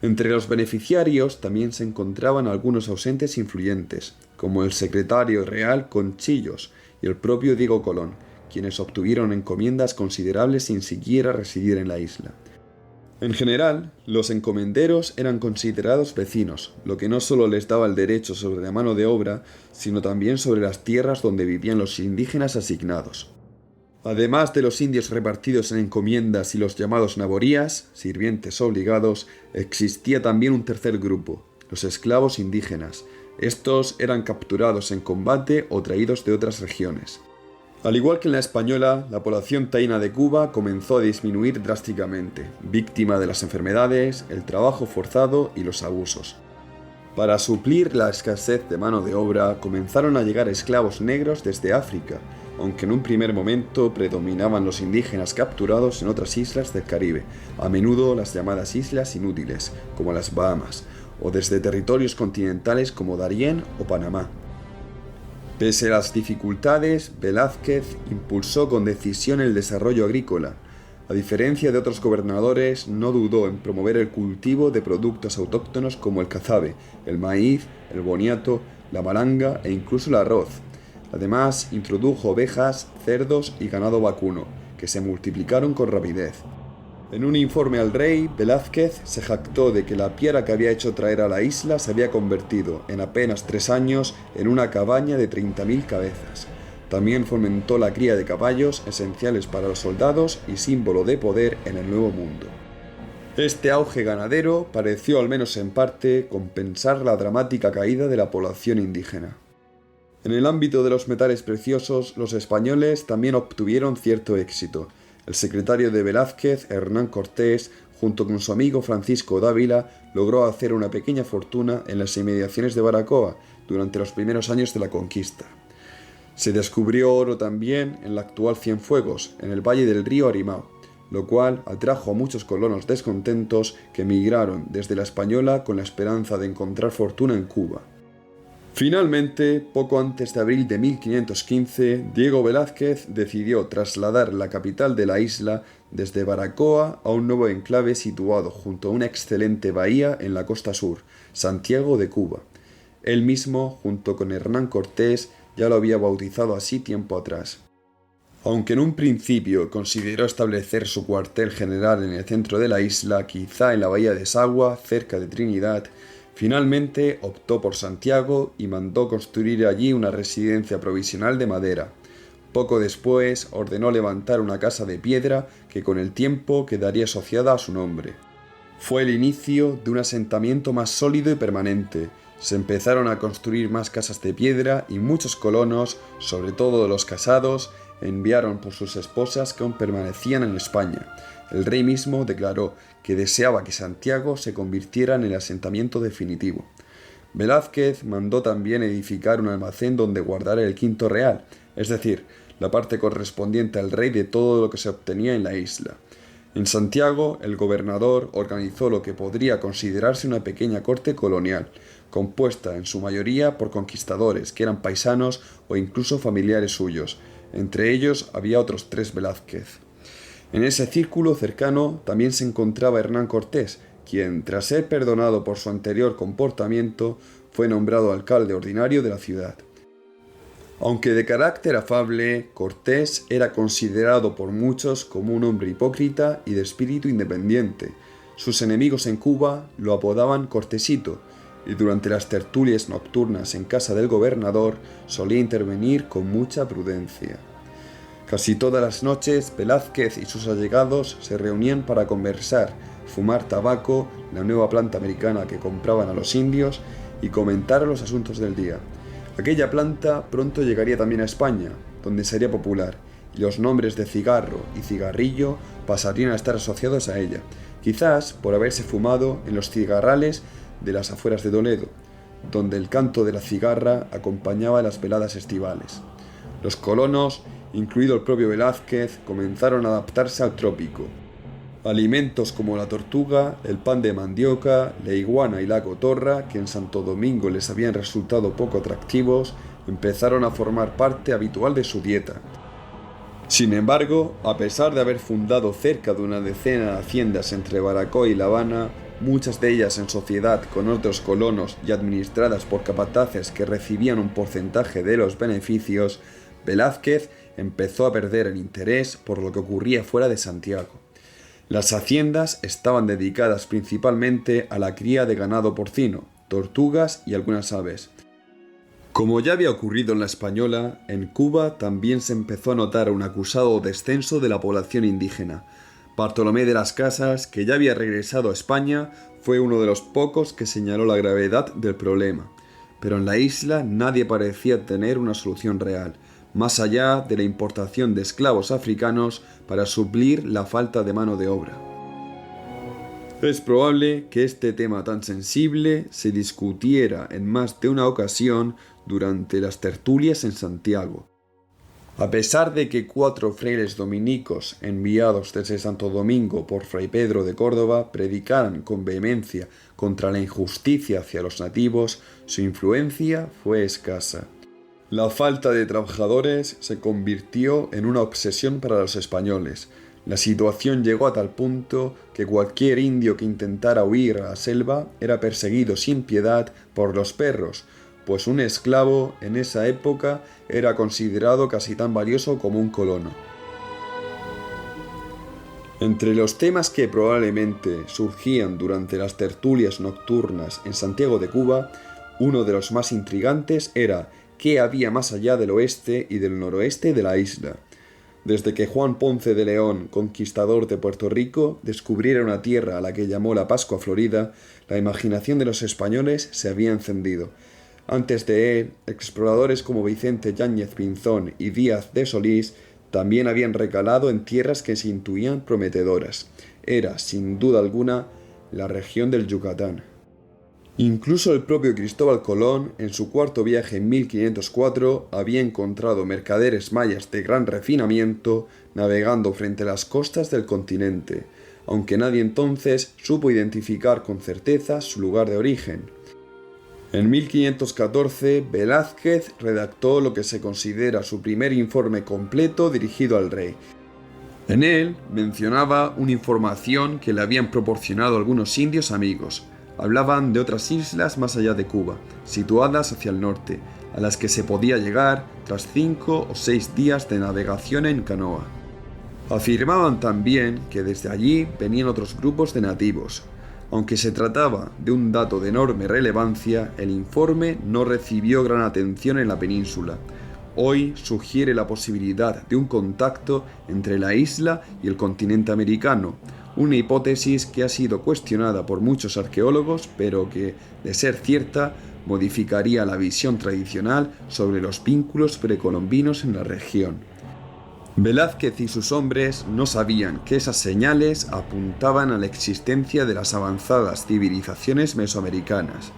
S1: Entre los beneficiarios también se encontraban algunos ausentes influyentes, como el secretario real Conchillos y el propio Diego Colón, quienes obtuvieron encomiendas considerables sin siquiera residir en la isla. En general, los encomenderos eran considerados vecinos, lo que no solo les daba el derecho sobre la mano de obra, sino también sobre las tierras donde vivían los indígenas asignados. Además de los indios repartidos en encomiendas y los llamados naborías, sirvientes obligados, existía también un tercer grupo, los esclavos indígenas, Estos eran capturados en combate o traídos de otras regiones. Al igual que en la española, la población taína de Cuba comenzó a disminuir drásticamente, víctima de las enfermedades, el trabajo forzado y los abusos. Para suplir la escasez de mano de obra, comenzaron a llegar esclavos negros desde África, aunque en un primer momento predominaban los indígenas capturados en otras islas del Caribe, a menudo las llamadas islas inútiles, como las Bahamas, o desde territorios continentales como Darién o Panamá. Pese a las dificultades, Velázquez impulsó con decisión el desarrollo agrícola. A diferencia de otros gobernadores, no dudó en promover el cultivo de productos autóctonos como el cazabe, el maíz, el boniato, la malanga e incluso el arroz. Además, introdujo ovejas, cerdos y ganado vacuno, que se multiplicaron con rapidez. En un informe al rey, Velázquez se jactó de que la piedra que había hecho traer a la isla se había convertido, en apenas 3 años, en una cabaña de 30.000 cabezas. También fomentó la cría de caballos, esenciales para los soldados y símbolo de poder en el Nuevo Mundo. Este auge ganadero pareció, al menos en parte, compensar la dramática caída de la población indígena. En el ámbito de los metales preciosos, los españoles también obtuvieron cierto éxito. El secretario de Velázquez, Hernán Cortés, junto con su amigo Francisco Dávila, logró hacer una pequeña fortuna en las inmediaciones de Baracoa durante los primeros años de la conquista. Se descubrió oro también en la actual Cienfuegos, en el valle del río Arimao, lo cual atrajo a muchos colonos descontentos que emigraron desde la Española con la esperanza de encontrar fortuna en Cuba. Finalmente, poco antes de abril de 1515, Diego Velázquez decidió trasladar la capital de la isla desde Baracoa a un nuevo enclave situado junto a una excelente bahía en la costa sur, Santiago de Cuba. Él mismo, junto con Hernán Cortés, ya lo había bautizado así tiempo atrás. Aunque en un principio consideró establecer su cuartel general en el centro de la isla, quizá en la bahía de Sagua, cerca de Trinidad, finalmente optó por Santiago y mandó construir allí una residencia provisional de madera. Poco después ordenó levantar una casa de piedra que con el tiempo quedaría asociada a su nombre. Fue el inicio de un asentamiento más sólido y permanente. Se empezaron a construir más casas de piedra y muchos colonos, sobre todo los casados, enviaron por sus esposas que aún permanecían en España. El rey mismo declaró que deseaba que Santiago se convirtiera en el asentamiento definitivo. Velázquez mandó también edificar un almacén donde guardar el quinto real, es decir, la parte correspondiente al rey de todo lo que se obtenía en la isla. En Santiago, el gobernador organizó lo que podría considerarse una pequeña corte colonial, compuesta en su mayoría por conquistadores que eran paisanos o incluso familiares suyos. Entre ellos había otros 3 Velázquez. En ese círculo cercano también se encontraba Hernán Cortés, quien, tras ser perdonado por su anterior comportamiento, fue nombrado alcalde ordinario de la ciudad. Aunque de carácter afable, Cortés era considerado por muchos como un hombre hipócrita y de espíritu independiente. Sus enemigos en Cuba lo apodaban Cortesito, y durante las tertulias nocturnas en casa del gobernador solía intervenir con mucha prudencia. Casi todas las noches, Velázquez y sus allegados se reunían para conversar, fumar tabaco, la nueva planta americana que compraban a los indios, y comentar los asuntos del día. Aquella planta pronto llegaría también a España, donde sería popular, y los nombres de cigarro y cigarrillo pasarían a estar asociados a ella, quizás por haberse fumado en los cigarrales de las afueras de Toledo, donde el canto de la cigarra acompañaba las veladas estivales. Los colonos, incluido el propio Velázquez, comenzaron a adaptarse al trópico. Alimentos como la tortuga, el pan de mandioca, la iguana y la cotorra, que en Santo Domingo les habían resultado poco atractivos, empezaron a formar parte habitual de su dieta. Sin embargo, a pesar de haber fundado cerca de una decena de haciendas entre Baracoa y La Habana, muchas de ellas en sociedad con otros colonos y administradas por capataces que recibían un porcentaje de los beneficios, Velázquez empezó a perder el interés por lo que ocurría fuera de Santiago. Las haciendas estaban dedicadas principalmente a la cría de ganado porcino, tortugas y algunas aves. Como ya había ocurrido en la Española, en Cuba también se empezó a notar un acusado descenso de la población indígena. Bartolomé de las Casas, que ya había regresado a España, fue uno de los pocos que señaló la gravedad del problema. pero en la isla nadie parecía tener una solución real, más allá de la importación de esclavos africanos para suplir la falta de mano de obra. Es probable que este tema tan sensible se discutiera en más de una ocasión durante las tertulias en Santiago. A pesar de que 4 frailes dominicos enviados desde Santo Domingo por Fray Pedro de Córdoba predicaran con vehemencia contra la injusticia hacia los nativos, su influencia fue escasa. La falta de trabajadores se convirtió en una obsesión para los españoles. La situación llegó a tal punto que cualquier indio que intentara huir a la selva era perseguido sin piedad por los perros, pues un esclavo en esa época era considerado casi tan valioso como un colono. Entre los temas que probablemente surgían durante las tertulias nocturnas en Santiago de Cuba, uno de los más intrigantes era qué había más allá del oeste y del noroeste de la isla. Desde que Juan Ponce de León, conquistador de Puerto Rico, descubriera una tierra a la que llamó la Pascua Florida, la imaginación de los españoles se había encendido. Antes de él, exploradores como Vicente Yáñez Pinzón y Díaz de Solís también habían recalado en tierras que se intuían prometedoras. Era, sin duda alguna, la región del Yucatán. Incluso el propio Cristóbal Colón, en su cuarto viaje en 1504, había encontrado mercaderes mayas de gran refinamiento navegando frente a las costas del continente, aunque nadie entonces supo identificar con certeza su lugar de origen. En 1514, Velázquez redactó lo que se considera su primer informe completo dirigido al rey. En él mencionaba una información que le habían proporcionado algunos indios amigos. Hablaban de otras islas más allá de Cuba, situadas hacia el norte, a las que se podía llegar tras 5 o 6 días de navegación en canoa. Afirmaban también que desde allí venían otros grupos de nativos. Aunque se trataba de un dato de enorme relevancia, el informe no recibió gran atención en la península. Hoy sugiere la posibilidad de un contacto entre la isla y el continente americano, una hipótesis que ha sido cuestionada por muchos arqueólogos, pero que, de ser cierta, modificaría la visión tradicional sobre los vínculos precolombinos en la región. Velázquez y sus hombres no sabían que esas señales apuntaban a la existencia de las avanzadas civilizaciones mesoamericanas.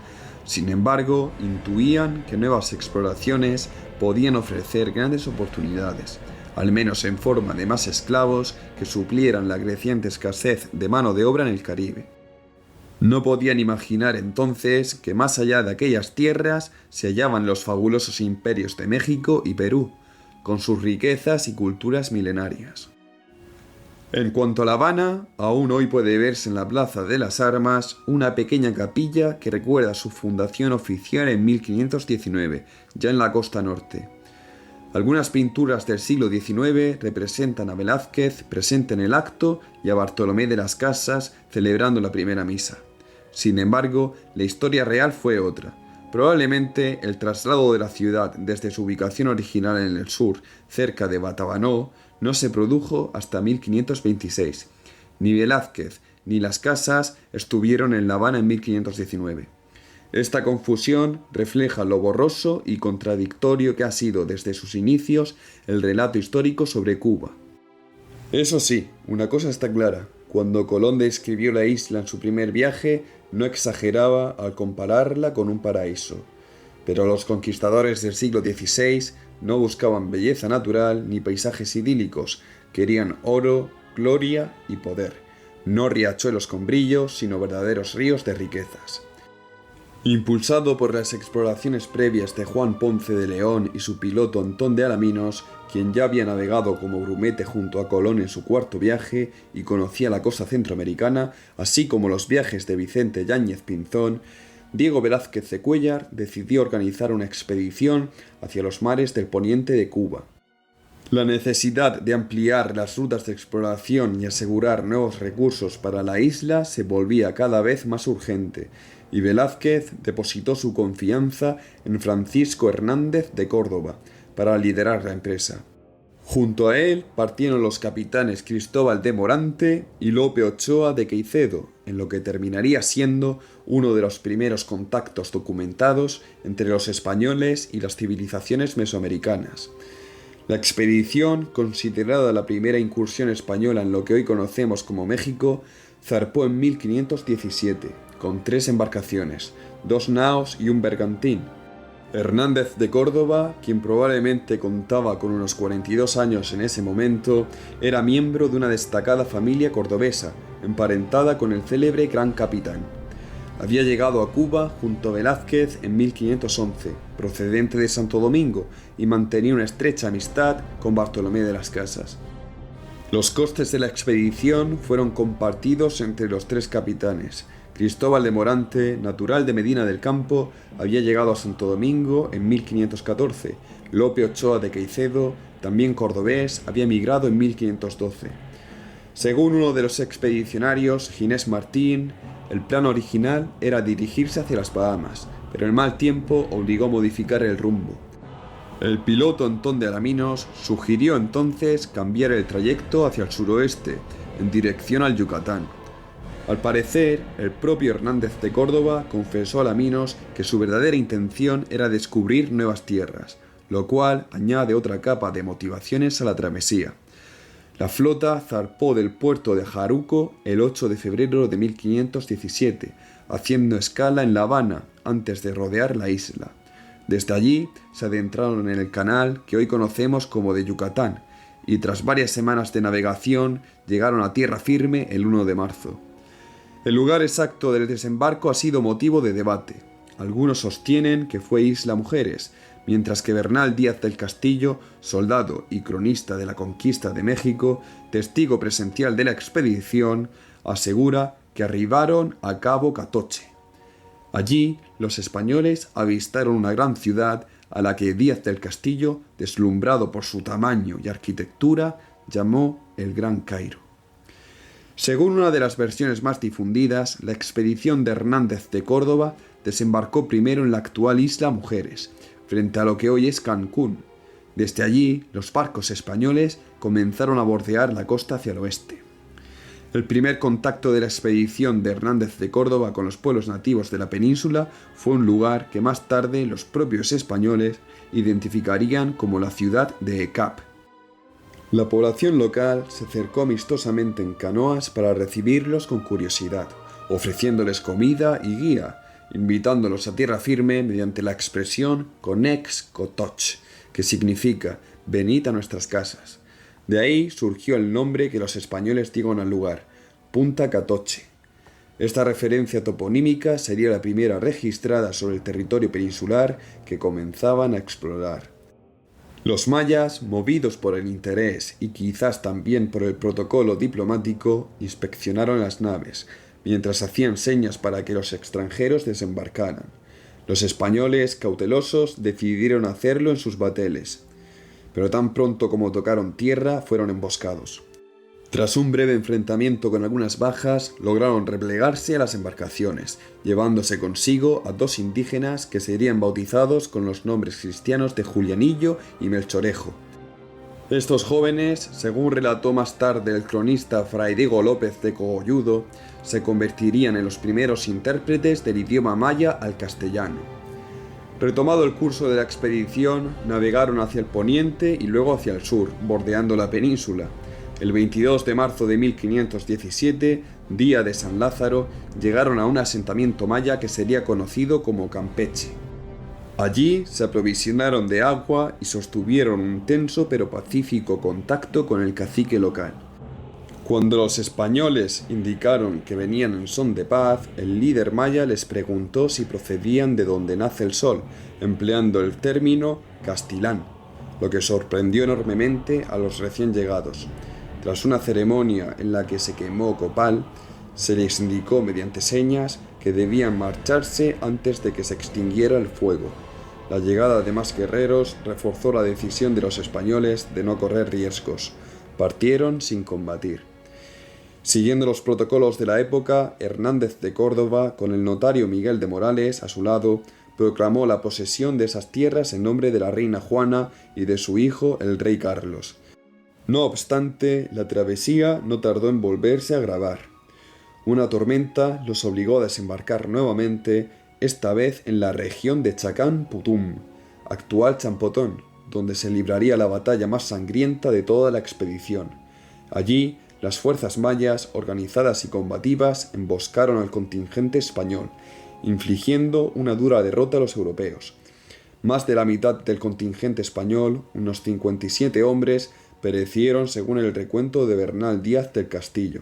S1: Sin embargo, intuían que nuevas exploraciones podían ofrecer grandes oportunidades, al menos en forma de más esclavos que suplieran la creciente escasez de mano de obra en el Caribe. No podían imaginar entonces que más allá de aquellas tierras se hallaban los fabulosos imperios de México y Perú, con sus riquezas y culturas milenarias. En cuanto a La Habana, aún hoy puede verse en la Plaza de las Armas una pequeña capilla que recuerda su fundación oficial en 1519, ya en la costa norte. Algunas pinturas del siglo XIX representan a Velázquez presente en el acto y a Bartolomé de las Casas celebrando la primera misa. Sin embargo, la historia real fue otra. Probablemente el traslado de la ciudad desde su ubicación original en el sur, cerca de Batabanó, no se produjo hasta 1526. Ni Velázquez ni las Casas estuvieron en La Habana en 1519. Esta confusión refleja lo borroso y contradictorio que ha sido desde sus inicios el relato histórico sobre Cuba. Eso sí, una cosa está clara. Cuando Colón describió la isla en su primer viaje, no exageraba al compararla con un paraíso. Pero los conquistadores del siglo XVI no buscaban belleza natural ni paisajes idílicos, querían oro, gloria y poder. No riachuelos con brillo, sino verdaderos ríos de riquezas. Impulsado por las exploraciones previas de Juan Ponce de León y su piloto Antón de Alaminos, quien ya había navegado como grumete junto a Colón en su cuarto viaje y conocía la costa centroamericana, así como los viajes de Vicente Yáñez Pinzón, Diego Velázquez de Cuéllar decidió organizar una expedición hacia los mares del poniente de Cuba. La necesidad de ampliar las rutas de exploración y asegurar nuevos recursos para la isla se volvía cada vez más urgente, y Velázquez depositó su confianza en Francisco Hernández de Córdoba para liderar la empresa. Junto a él partieron los capitanes Cristóbal de Morante y Lope Ochoa de Caicedo, en lo que terminaría siendo uno de los primeros contactos documentados entre los españoles y las civilizaciones mesoamericanas. La expedición, considerada la primera incursión española en lo que hoy conocemos como México, zarpó en 1517, con 3 embarcaciones, 2 naos y un bergantín. Hernández de Córdoba, quien probablemente contaba con unos 42 años en ese momento, era miembro de una destacada familia cordobesa, emparentada con el célebre Gran Capitán. Había llegado a Cuba junto a Velázquez en 1511, procedente de Santo Domingo, y mantenía una estrecha amistad con Bartolomé de las Casas. Los costes de la expedición fueron compartidos entre los 3 capitanes. Cristóbal de Morante, natural de Medina del Campo, había llegado a Santo Domingo en 1514. Lope Ochoa de Caicedo, también cordobés, había emigrado en 1512. Según uno de los expedicionarios, Ginés Martín, el plan original era dirigirse hacia las Bahamas, pero el mal tiempo obligó a modificar el rumbo. El piloto Antón de Alaminos sugirió entonces cambiar el trayecto hacia el suroeste, en dirección al Yucatán. Al parecer, el propio Hernández de Córdoba confesó a Alaminos que su verdadera intención era descubrir nuevas tierras, lo cual añade otra capa de motivaciones a la travesía. La flota zarpó del puerto de Jaruco el 8 de febrero de 1517, haciendo escala en La Habana antes de rodear la isla. Desde allí se adentraron en el canal que hoy conocemos como de Yucatán, y tras varias semanas de navegación llegaron a tierra firme el 1 de marzo. El lugar exacto del desembarco ha sido motivo de debate. Algunos sostienen que fue Isla Mujeres, mientras que Bernal Díaz del Castillo, soldado y cronista de la conquista de México, testigo presencial de la expedición, asegura que arribaron a Cabo Catoche. Allí, los españoles avistaron una gran ciudad a la que Díaz del Castillo, deslumbrado por su tamaño y arquitectura, llamó el Gran Cairo. Según una de las versiones más difundidas, la expedición de Hernández de Córdoba desembarcó primero en la actual Isla Mujeres, frente a lo que hoy es Cancún. Desde allí, los barcos españoles comenzaron a bordear la costa hacia el oeste. El primer contacto de la expedición de Hernández de Córdoba con los pueblos nativos de la península fue un lugar que más tarde los propios españoles identificarían como la ciudad de Ecap. La población local se acercó amistosamente en canoas para recibirlos con curiosidad, ofreciéndoles comida y guía, invitándolos a tierra firme mediante la expresión Conex Cotoch, que significa «venid a nuestras casas». De ahí surgió el nombre que los españoles dieron al lugar, Punta Catoche. Esta referencia toponímica sería la primera registrada sobre el territorio peninsular que comenzaban a explorar. Los mayas, movidos por el interés y quizás también por el protocolo diplomático, inspeccionaron las naves, mientras hacían señas para que los extranjeros desembarcaran. Los españoles, cautelosos, decidieron hacerlo en sus bateles, pero tan pronto como tocaron tierra, fueron emboscados. Tras un breve enfrentamiento con algunas bajas, lograron replegarse a las embarcaciones, llevándose consigo a 2 indígenas que serían bautizados con los nombres cristianos de Julianillo y Melchorejo. Estos jóvenes, según relató más tarde el cronista Fray Diego López de Cogolludo, se convertirían en los primeros intérpretes del idioma maya al castellano. Retomado el curso de la expedición, navegaron hacia el poniente y luego hacia el sur, bordeando la península. El 22 de marzo de 1517, día de San Lázaro, llegaron a un asentamiento maya que sería conocido como Campeche. Allí se aprovisionaron de agua y sostuvieron un tenso pero pacífico contacto con el cacique local. Cuando los españoles indicaron que venían en son de paz, el líder maya les preguntó si procedían de donde nace el sol, empleando el término castilán, lo que sorprendió enormemente a los recién llegados. Tras una ceremonia en la que se quemó copal, se les indicó mediante señas que debían marcharse antes de que se extinguiera el fuego. La llegada de más guerreros reforzó la decisión de los españoles de no correr riesgos. Partieron sin combatir. Siguiendo los protocolos de la época, Hernández de Córdoba, con el notario Miguel de Morales a su lado, proclamó la posesión de esas tierras en nombre de la reina Juana y de su hijo, el rey Carlos. No obstante, la travesía no tardó en volverse a agravar. Una tormenta los obligó a desembarcar nuevamente, esta vez en la región de Chacán Putum, actual Champotón, donde se libraría la batalla más sangrienta de toda la expedición. Allí, las fuerzas mayas, organizadas y combativas, emboscaron al contingente español, infligiendo una dura derrota a los europeos. Más de la mitad del contingente español, unos 57 hombres, perecieron según el recuento de Bernal Díaz del Castillo.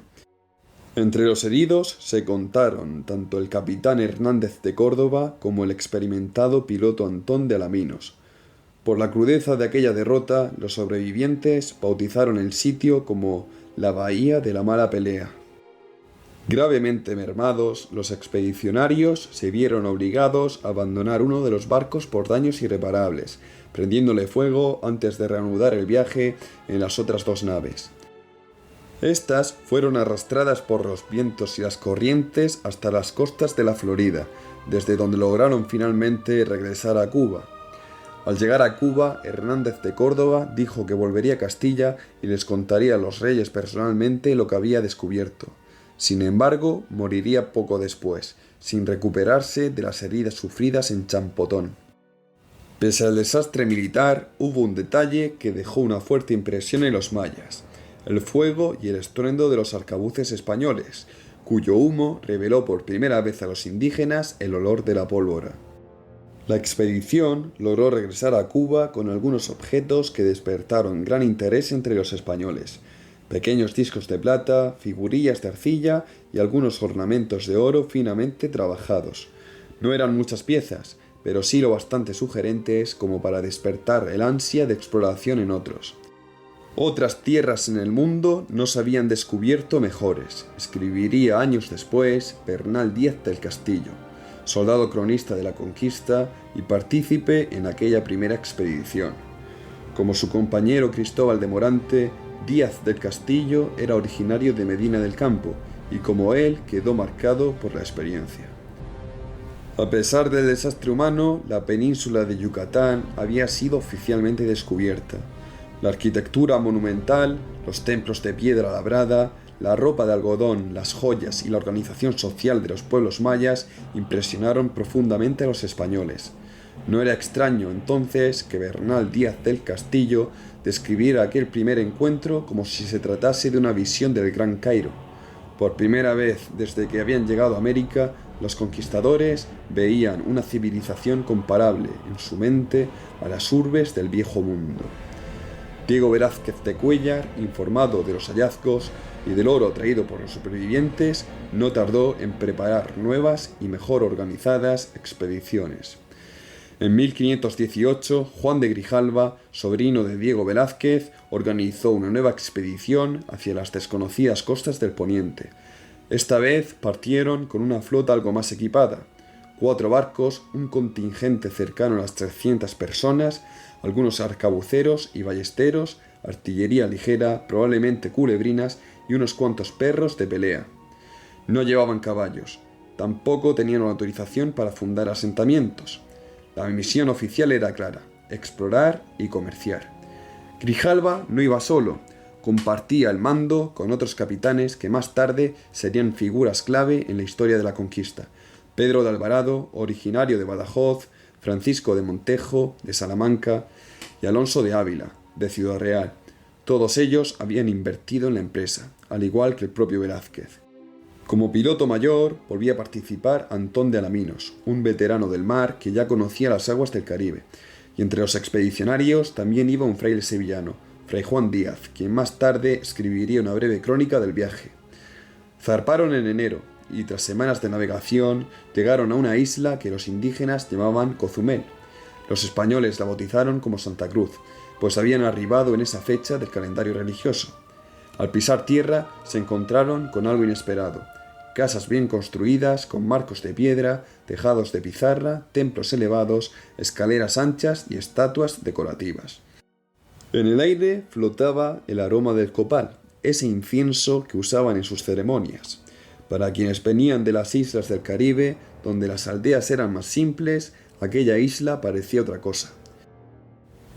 S1: Entre los heridos se contaron tanto el capitán Hernández de Córdoba como el experimentado piloto Antón de Alaminos. Por la crudeza de aquella derrota, los sobrevivientes bautizaron el sitio como la Bahía de la Mala Pelea. Gravemente mermados, los expedicionarios se vieron obligados a abandonar uno de los barcos por daños irreparables, prendiéndole fuego antes de reanudar el viaje en las otras dos naves. Estas fueron arrastradas por los vientos y las corrientes hasta las costas de la Florida, desde donde lograron finalmente regresar a Cuba. Al llegar a Cuba, Hernández de Córdoba dijo que volvería a Castilla y les contaría a los reyes personalmente lo que había descubierto. Sin embargo, moriría poco después, sin recuperarse de las heridas sufridas en Champotón. Pese al desastre militar, hubo un detalle que dejó una fuerte impresión en los mayas: el fuego y el estruendo de los arcabuces españoles, cuyo humo reveló por primera vez a los indígenas el olor de la pólvora. La expedición logró regresar a Cuba con algunos objetos que despertaron gran interés entre los españoles: pequeños discos de plata, figurillas de arcilla y algunos ornamentos de oro finamente trabajados. No eran muchas piezas, pero sí lo bastante sugerentes como para despertar el ansia de exploración en otros. Otras tierras en el mundo no se habían descubierto mejores, escribiría años después Bernal Díaz del Castillo, soldado cronista de la conquista y partícipe en aquella primera expedición. Como su compañero Cristóbal de Morante, Díaz del Castillo era originario de Medina del Campo y como él quedó marcado por la experiencia. A pesar del desastre humano, la península de Yucatán había sido oficialmente descubierta. La arquitectura monumental, los templos de piedra labrada, la ropa de algodón, las joyas y la organización social de los pueblos mayas impresionaron profundamente a los españoles. No era extraño entonces que Bernal Díaz del Castillo describiera aquel primer encuentro como si se tratase de una visión del Gran Cairo. Por primera vez desde que habían llegado a América, los conquistadores veían una civilización comparable en su mente a las urbes del Viejo Mundo. Diego Velázquez de Cuéllar, informado de los hallazgos y del oro traído por los supervivientes, no tardó en preparar nuevas y mejor organizadas expediciones. En 1518, Juan de Grijalva, sobrino de Diego Velázquez, organizó una nueva expedición hacia las desconocidas costas del Poniente. Esta vez partieron con una flota algo más equipada: 4 barcos, un contingente cercano a las 300 personas, algunos arcabuceros y ballesteros, artillería ligera, probablemente culebrinas y unos cuantos perros de pelea. No llevaban caballos, tampoco tenían autorización para fundar asentamientos. La misión oficial era clara: explorar y comerciar. Grijalva no iba solo, compartía el mando con otros capitanes que más tarde serían figuras clave en la historia de la conquista: Pedro de Alvarado, originario de Badajoz, Francisco de Montejo, de Salamanca, y Alonso de Ávila, de Ciudad Real. Todos ellos habían invertido en la empresa, al igual que el propio Velázquez. Como piloto mayor, volvía a participar Antón de Alaminos, un veterano del mar que ya conocía las aguas del Caribe, y entre los expedicionarios también iba un fraile sevillano, Fray Juan Díaz, quien más tarde escribiría una breve crónica del viaje. Zarparon en enero, y tras semanas de navegación llegaron a una isla que los indígenas llamaban Cozumel. Los españoles la bautizaron como Santa Cruz, pues habían arribado en esa fecha del calendario religioso. Al pisar tierra se encontraron con algo inesperado: casas bien construidas con marcos de piedra, tejados de pizarra, templos elevados, escaleras anchas y estatuas decorativas. En el aire flotaba el aroma del copal, ese incienso que usaban en sus ceremonias. Para quienes venían de las islas del Caribe, donde las aldeas eran más simples, aquella isla parecía otra cosa.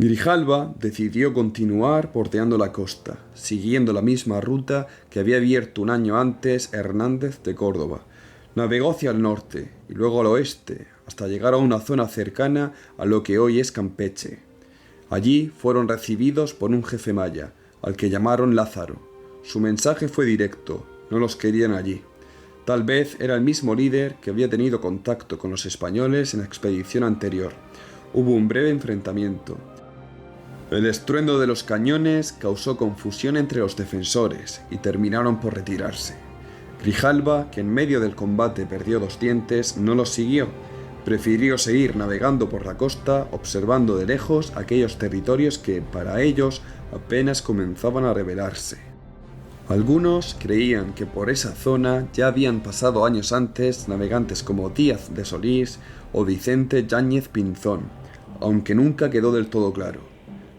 S1: Grijalva decidió continuar bordeando la costa, siguiendo la misma ruta que había abierto un año antes Hernández de Córdoba. Navegó hacia el norte y luego al oeste, hasta llegar a una zona cercana a lo que hoy es Campeche. Allí fueron recibidos por un jefe maya, al que llamaron Lázaro. Su mensaje fue directo: no los querían allí. Tal vez era el mismo líder que había tenido contacto con los españoles en la expedición anterior. Hubo un breve enfrentamiento. El estruendo de los cañones causó confusión entre los defensores y terminaron por retirarse. Grijalva, que en medio del combate perdió 2 dientes, no los siguió. Prefirió seguir navegando por la costa, observando de lejos aquellos territorios que, para ellos, apenas comenzaban a revelarse. Algunos creían que por esa zona ya habían pasado años antes navegantes como Díaz de Solís o Vicente Yáñez Pinzón, aunque nunca quedó del todo claro.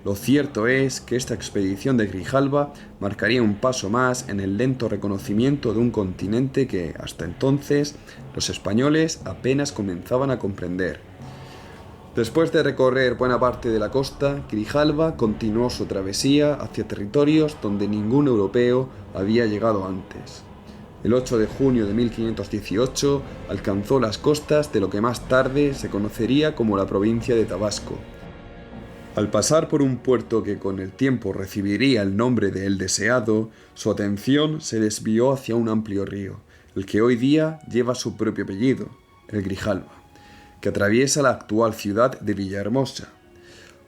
S1: Lo cierto es que esta expedición de Grijalva marcaría un paso más en el lento reconocimiento de un continente que, hasta entonces, los españoles apenas comenzaban a comprender. Después de recorrer buena parte de la costa, Grijalva continuó su travesía hacia territorios donde ningún europeo había llegado antes. El 8 de junio de 1518 alcanzó las costas de lo que más tarde se conocería como la provincia de Tabasco. Al pasar por un puerto que con el tiempo recibiría el nombre de El Deseado, su atención se desvió hacia un amplio río, el que hoy día lleva su propio apellido, el Grijalva, que atraviesa la actual ciudad de Villahermosa.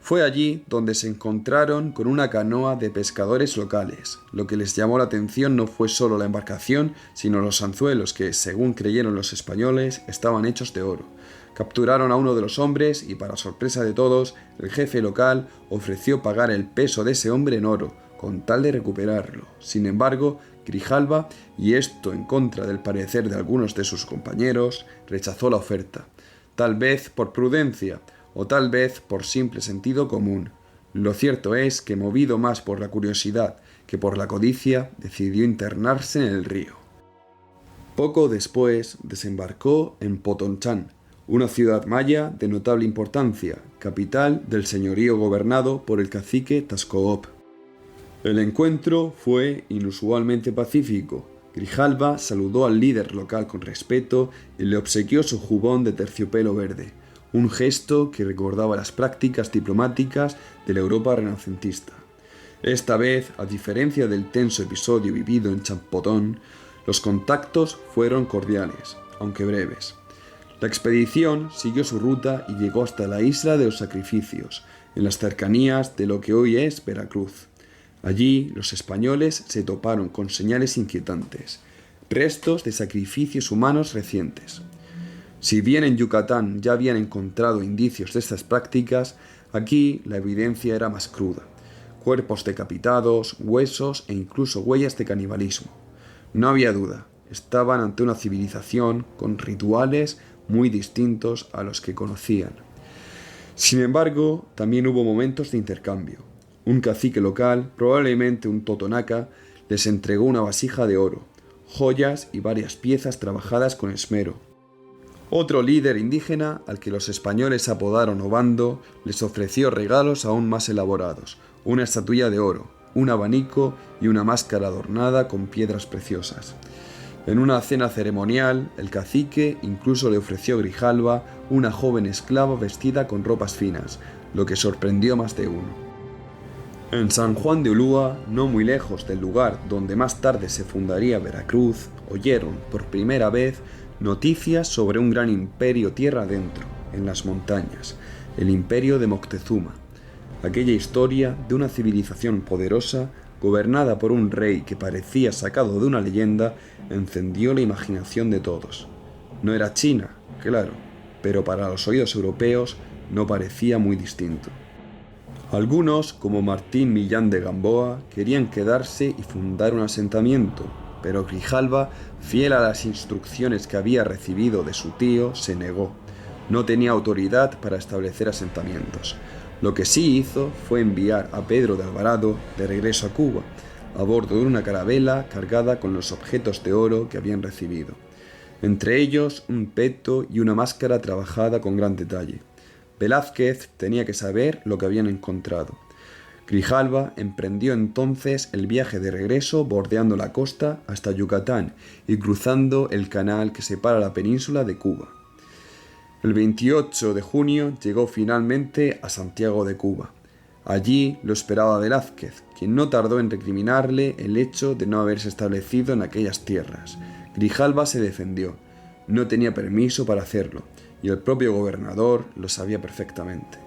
S1: Fue allí donde se encontraron con una canoa de pescadores locales. Lo que les llamó la atención no fue solo la embarcación, sino los anzuelos que, según creyeron los españoles, estaban hechos de oro. Capturaron a uno de los hombres y, para sorpresa de todos, el jefe local ofreció pagar el peso de ese hombre en oro, con tal de recuperarlo. Sin embargo, Grijalva, y esto en contra del parecer de algunos de sus compañeros, rechazó la oferta. Tal vez por prudencia, o tal vez por simple sentido común. Lo cierto es que, movido más por la curiosidad que por la codicia, decidió internarse en el río. Poco después desembarcó en Potonchán, una ciudad maya de notable importancia, capital del señorío gobernado por el cacique Tascoop. El encuentro fue inusualmente pacífico. Grijalva saludó al líder local con respeto y le obsequió su jubón de terciopelo verde, un gesto que recordaba las prácticas diplomáticas de la Europa renacentista. Esta vez, a diferencia del tenso episodio vivido en Champotón, los contactos fueron cordiales, aunque breves. La expedición siguió su ruta y llegó hasta la isla de los Sacrificios, en las cercanías de lo que hoy es Veracruz. Allí, los españoles se toparon con señales inquietantes, restos de sacrificios humanos recientes. Si bien en Yucatán ya habían encontrado indicios de estas prácticas, aquí la evidencia era más cruda. Cuerpos decapitados, huesos e incluso huellas de canibalismo. No había duda, estaban ante una civilización con rituales muy distintos a los que conocían. Sin embargo, también hubo momentos de intercambio. Un cacique local, probablemente un totonaca, les entregó una vasija de oro, joyas y varias piezas trabajadas con esmero. Otro líder indígena, al que los españoles apodaron Obando, les ofreció regalos aún más elaborados: una estatuilla de oro, un abanico y una máscara adornada con piedras preciosas. En una cena ceremonial, el cacique incluso le ofreció a Grijalva una joven esclava vestida con ropas finas, lo que sorprendió a más de uno. En San Juan de Ulúa, no muy lejos del lugar donde más tarde se fundaría Veracruz, oyeron por primera vez noticias sobre un gran imperio tierra adentro, en las montañas, el imperio de Moctezuma. Aquella historia de una civilización poderosa, gobernada por un rey que parecía sacado de una leyenda, encendió la imaginación de todos. No era China, claro, pero para los oídos europeos no parecía muy distinto. Algunos, como Martín Millán de Gamboa, querían quedarse y fundar un asentamiento, pero Grijalva, fiel a las instrucciones que había recibido de su tío, se negó. No tenía autoridad para establecer asentamientos. Lo que sí hizo fue enviar a Pedro de Alvarado de regreso a Cuba, a bordo de una carabela cargada con los objetos de oro que habían recibido. Entre ellos, un peto y una máscara trabajada con gran detalle. Velázquez tenía que saber lo que habían encontrado. Grijalva emprendió entonces el viaje de regreso bordeando la costa hasta Yucatán y cruzando el canal que separa la península de Cuba. El 28 de junio llegó finalmente a Santiago de Cuba. Allí lo esperaba Velázquez, quien no tardó en recriminarle el hecho de no haberse establecido en aquellas tierras. Grijalva se defendió. No tenía permiso para hacerlo, y el propio gobernador lo sabía perfectamente.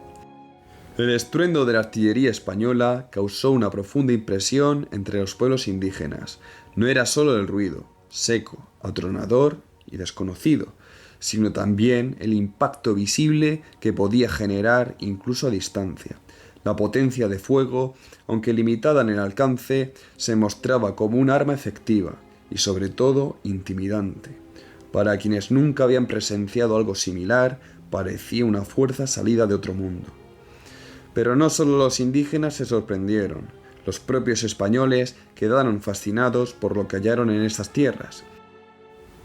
S1: El estruendo de la artillería española causó una profunda impresión entre los pueblos indígenas. No era solo el ruido, seco, atronador y desconocido, sino también el impacto visible que podía generar incluso a distancia. La potencia de fuego, aunque limitada en el alcance, se mostraba como un arma efectiva y sobre todo intimidante. Para quienes nunca habían presenciado algo similar, parecía una fuerza salida de otro mundo. Pero no solo los indígenas se sorprendieron, los propios españoles quedaron fascinados por lo que hallaron en estas tierras.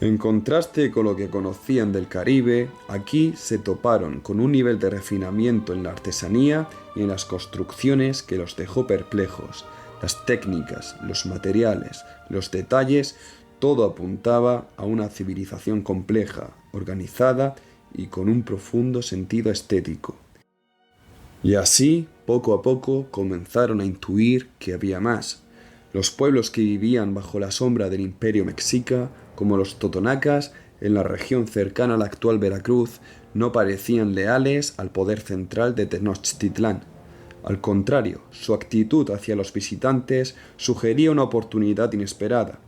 S1: En contraste con lo que conocían del Caribe, aquí se toparon con un nivel de refinamiento en la artesanía y en las construcciones que los dejó perplejos. Las técnicas, los materiales, los detalles, todo apuntaba a una civilización compleja, organizada y con un profundo sentido estético. Y así, poco a poco, comenzaron a intuir que había más. Los pueblos que vivían bajo la sombra del Imperio Mexica, como los totonacas, en la región cercana a la actual Veracruz, no parecían leales al poder central de Tenochtitlán. Al contrario, su actitud hacia los visitantes sugería una oportunidad inesperada.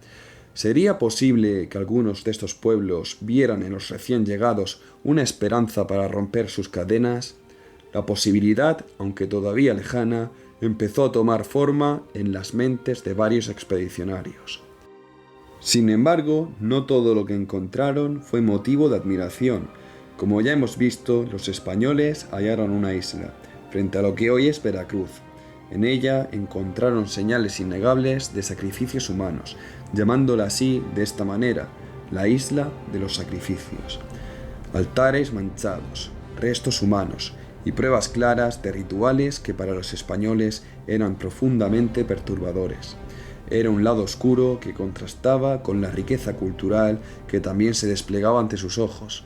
S1: ¿Sería posible que algunos de estos pueblos vieran en los recién llegados una esperanza para romper sus cadenas? La posibilidad, aunque todavía lejana, empezó a tomar forma en las mentes de varios expedicionarios. Sin embargo, no todo lo que encontraron fue motivo de admiración. Como ya hemos visto, los españoles hallaron una isla, frente a lo que hoy es Veracruz. En ella encontraron señales innegables de sacrificios humanos, llamándola así de esta manera, la isla de los sacrificios. Altares manchados, restos humanos y pruebas claras de rituales que para los españoles eran profundamente perturbadores. Era un lado oscuro que contrastaba con la riqueza cultural que también se desplegaba ante sus ojos.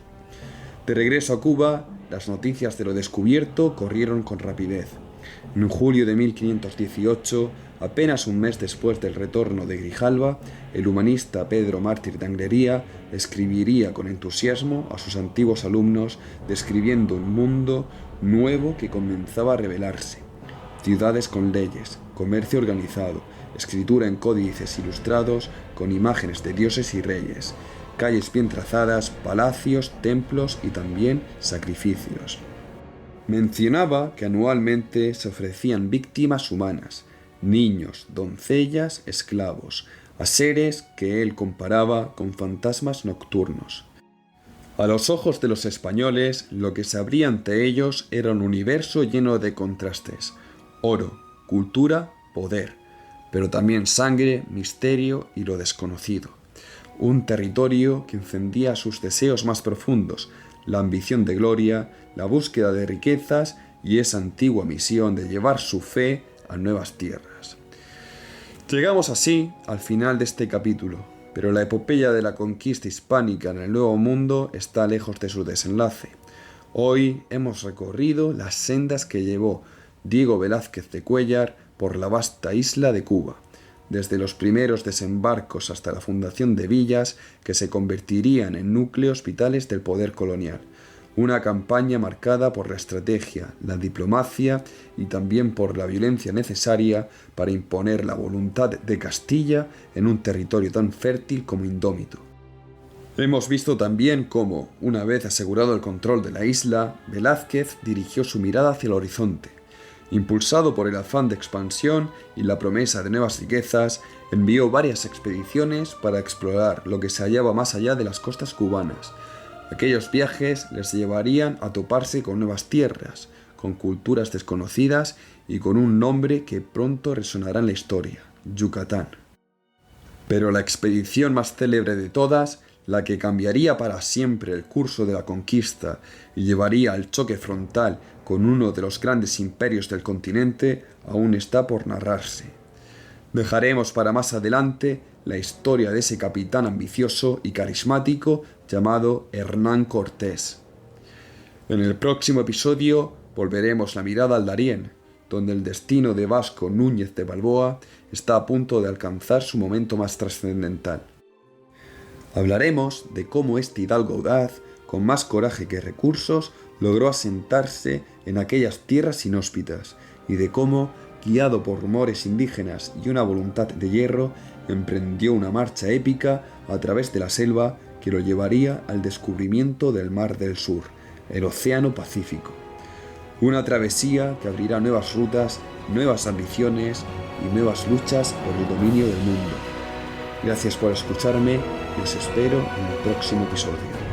S1: De regreso a Cuba, las noticias de lo descubierto corrieron con rapidez. En julio de 1518, apenas un mes después del retorno de Grijalva, el humanista Pedro Mártir de Anglería escribiría con entusiasmo a sus antiguos alumnos describiendo un mundo nuevo que comenzaba a revelarse. Ciudades con leyes, comercio organizado, escritura en códices ilustrados con imágenes de dioses y reyes, calles bien trazadas, palacios, templos y también sacrificios. Mencionaba que anualmente se ofrecían víctimas humanas, niños, doncellas, esclavos, a seres que él comparaba con fantasmas nocturnos. A los ojos de los españoles, lo que se abría ante ellos era un universo lleno de contrastes: oro, cultura, poder, pero también sangre, misterio y lo desconocido. Un territorio que encendía sus deseos más profundos, la ambición de gloria, la búsqueda de riquezas y esa antigua misión de llevar su fe a nuevas tierras. Llegamos así al final de este capítulo, pero la epopeya de la conquista hispánica en el Nuevo Mundo está lejos de su desenlace. Hoy hemos recorrido las sendas que llevó Diego Velázquez de Cuéllar por la vasta isla de Cuba, desde los primeros desembarcos hasta la fundación de villas que se convertirían en núcleos vitales del poder colonial. Una campaña marcada por la estrategia, la diplomacia y también por la violencia necesaria para imponer la voluntad de Castilla en un territorio tan fértil como indómito. Hemos visto también cómo, una vez asegurado el control de la isla, Velázquez dirigió su mirada hacia el horizonte. Impulsado por el afán de expansión y la promesa de nuevas riquezas, envió varias expediciones para explorar lo que se hallaba más allá de las costas cubanas. Aquellos viajes les llevarían a toparse con nuevas tierras, con culturas desconocidas y con un nombre que pronto resonará en la historia: Yucatán. Pero la expedición más célebre de todas, la que cambiaría para siempre el curso de la conquista y llevaría al choque frontal con uno de los grandes imperios del continente, aún está por narrarse. Dejaremos para más adelante la historia de ese capitán ambicioso y carismático llamado Hernán Cortés. En el próximo episodio volveremos la mirada al Darién, donde el destino de Vasco Núñez de Balboa está a punto de alcanzar su momento más trascendental. Hablaremos de cómo este hidalgo audaz, con más coraje que recursos, logró asentarse en aquellas tierras inhóspitas, y de cómo, guiado por rumores indígenas y una voluntad de hierro, emprendió una marcha épica a través de la selva que lo llevaría al descubrimiento del Mar del Sur, el Océano Pacífico. Una travesía que abrirá nuevas rutas, nuevas ambiciones y nuevas luchas por el dominio del mundo. Gracias por escucharme y os espero en el próximo episodio.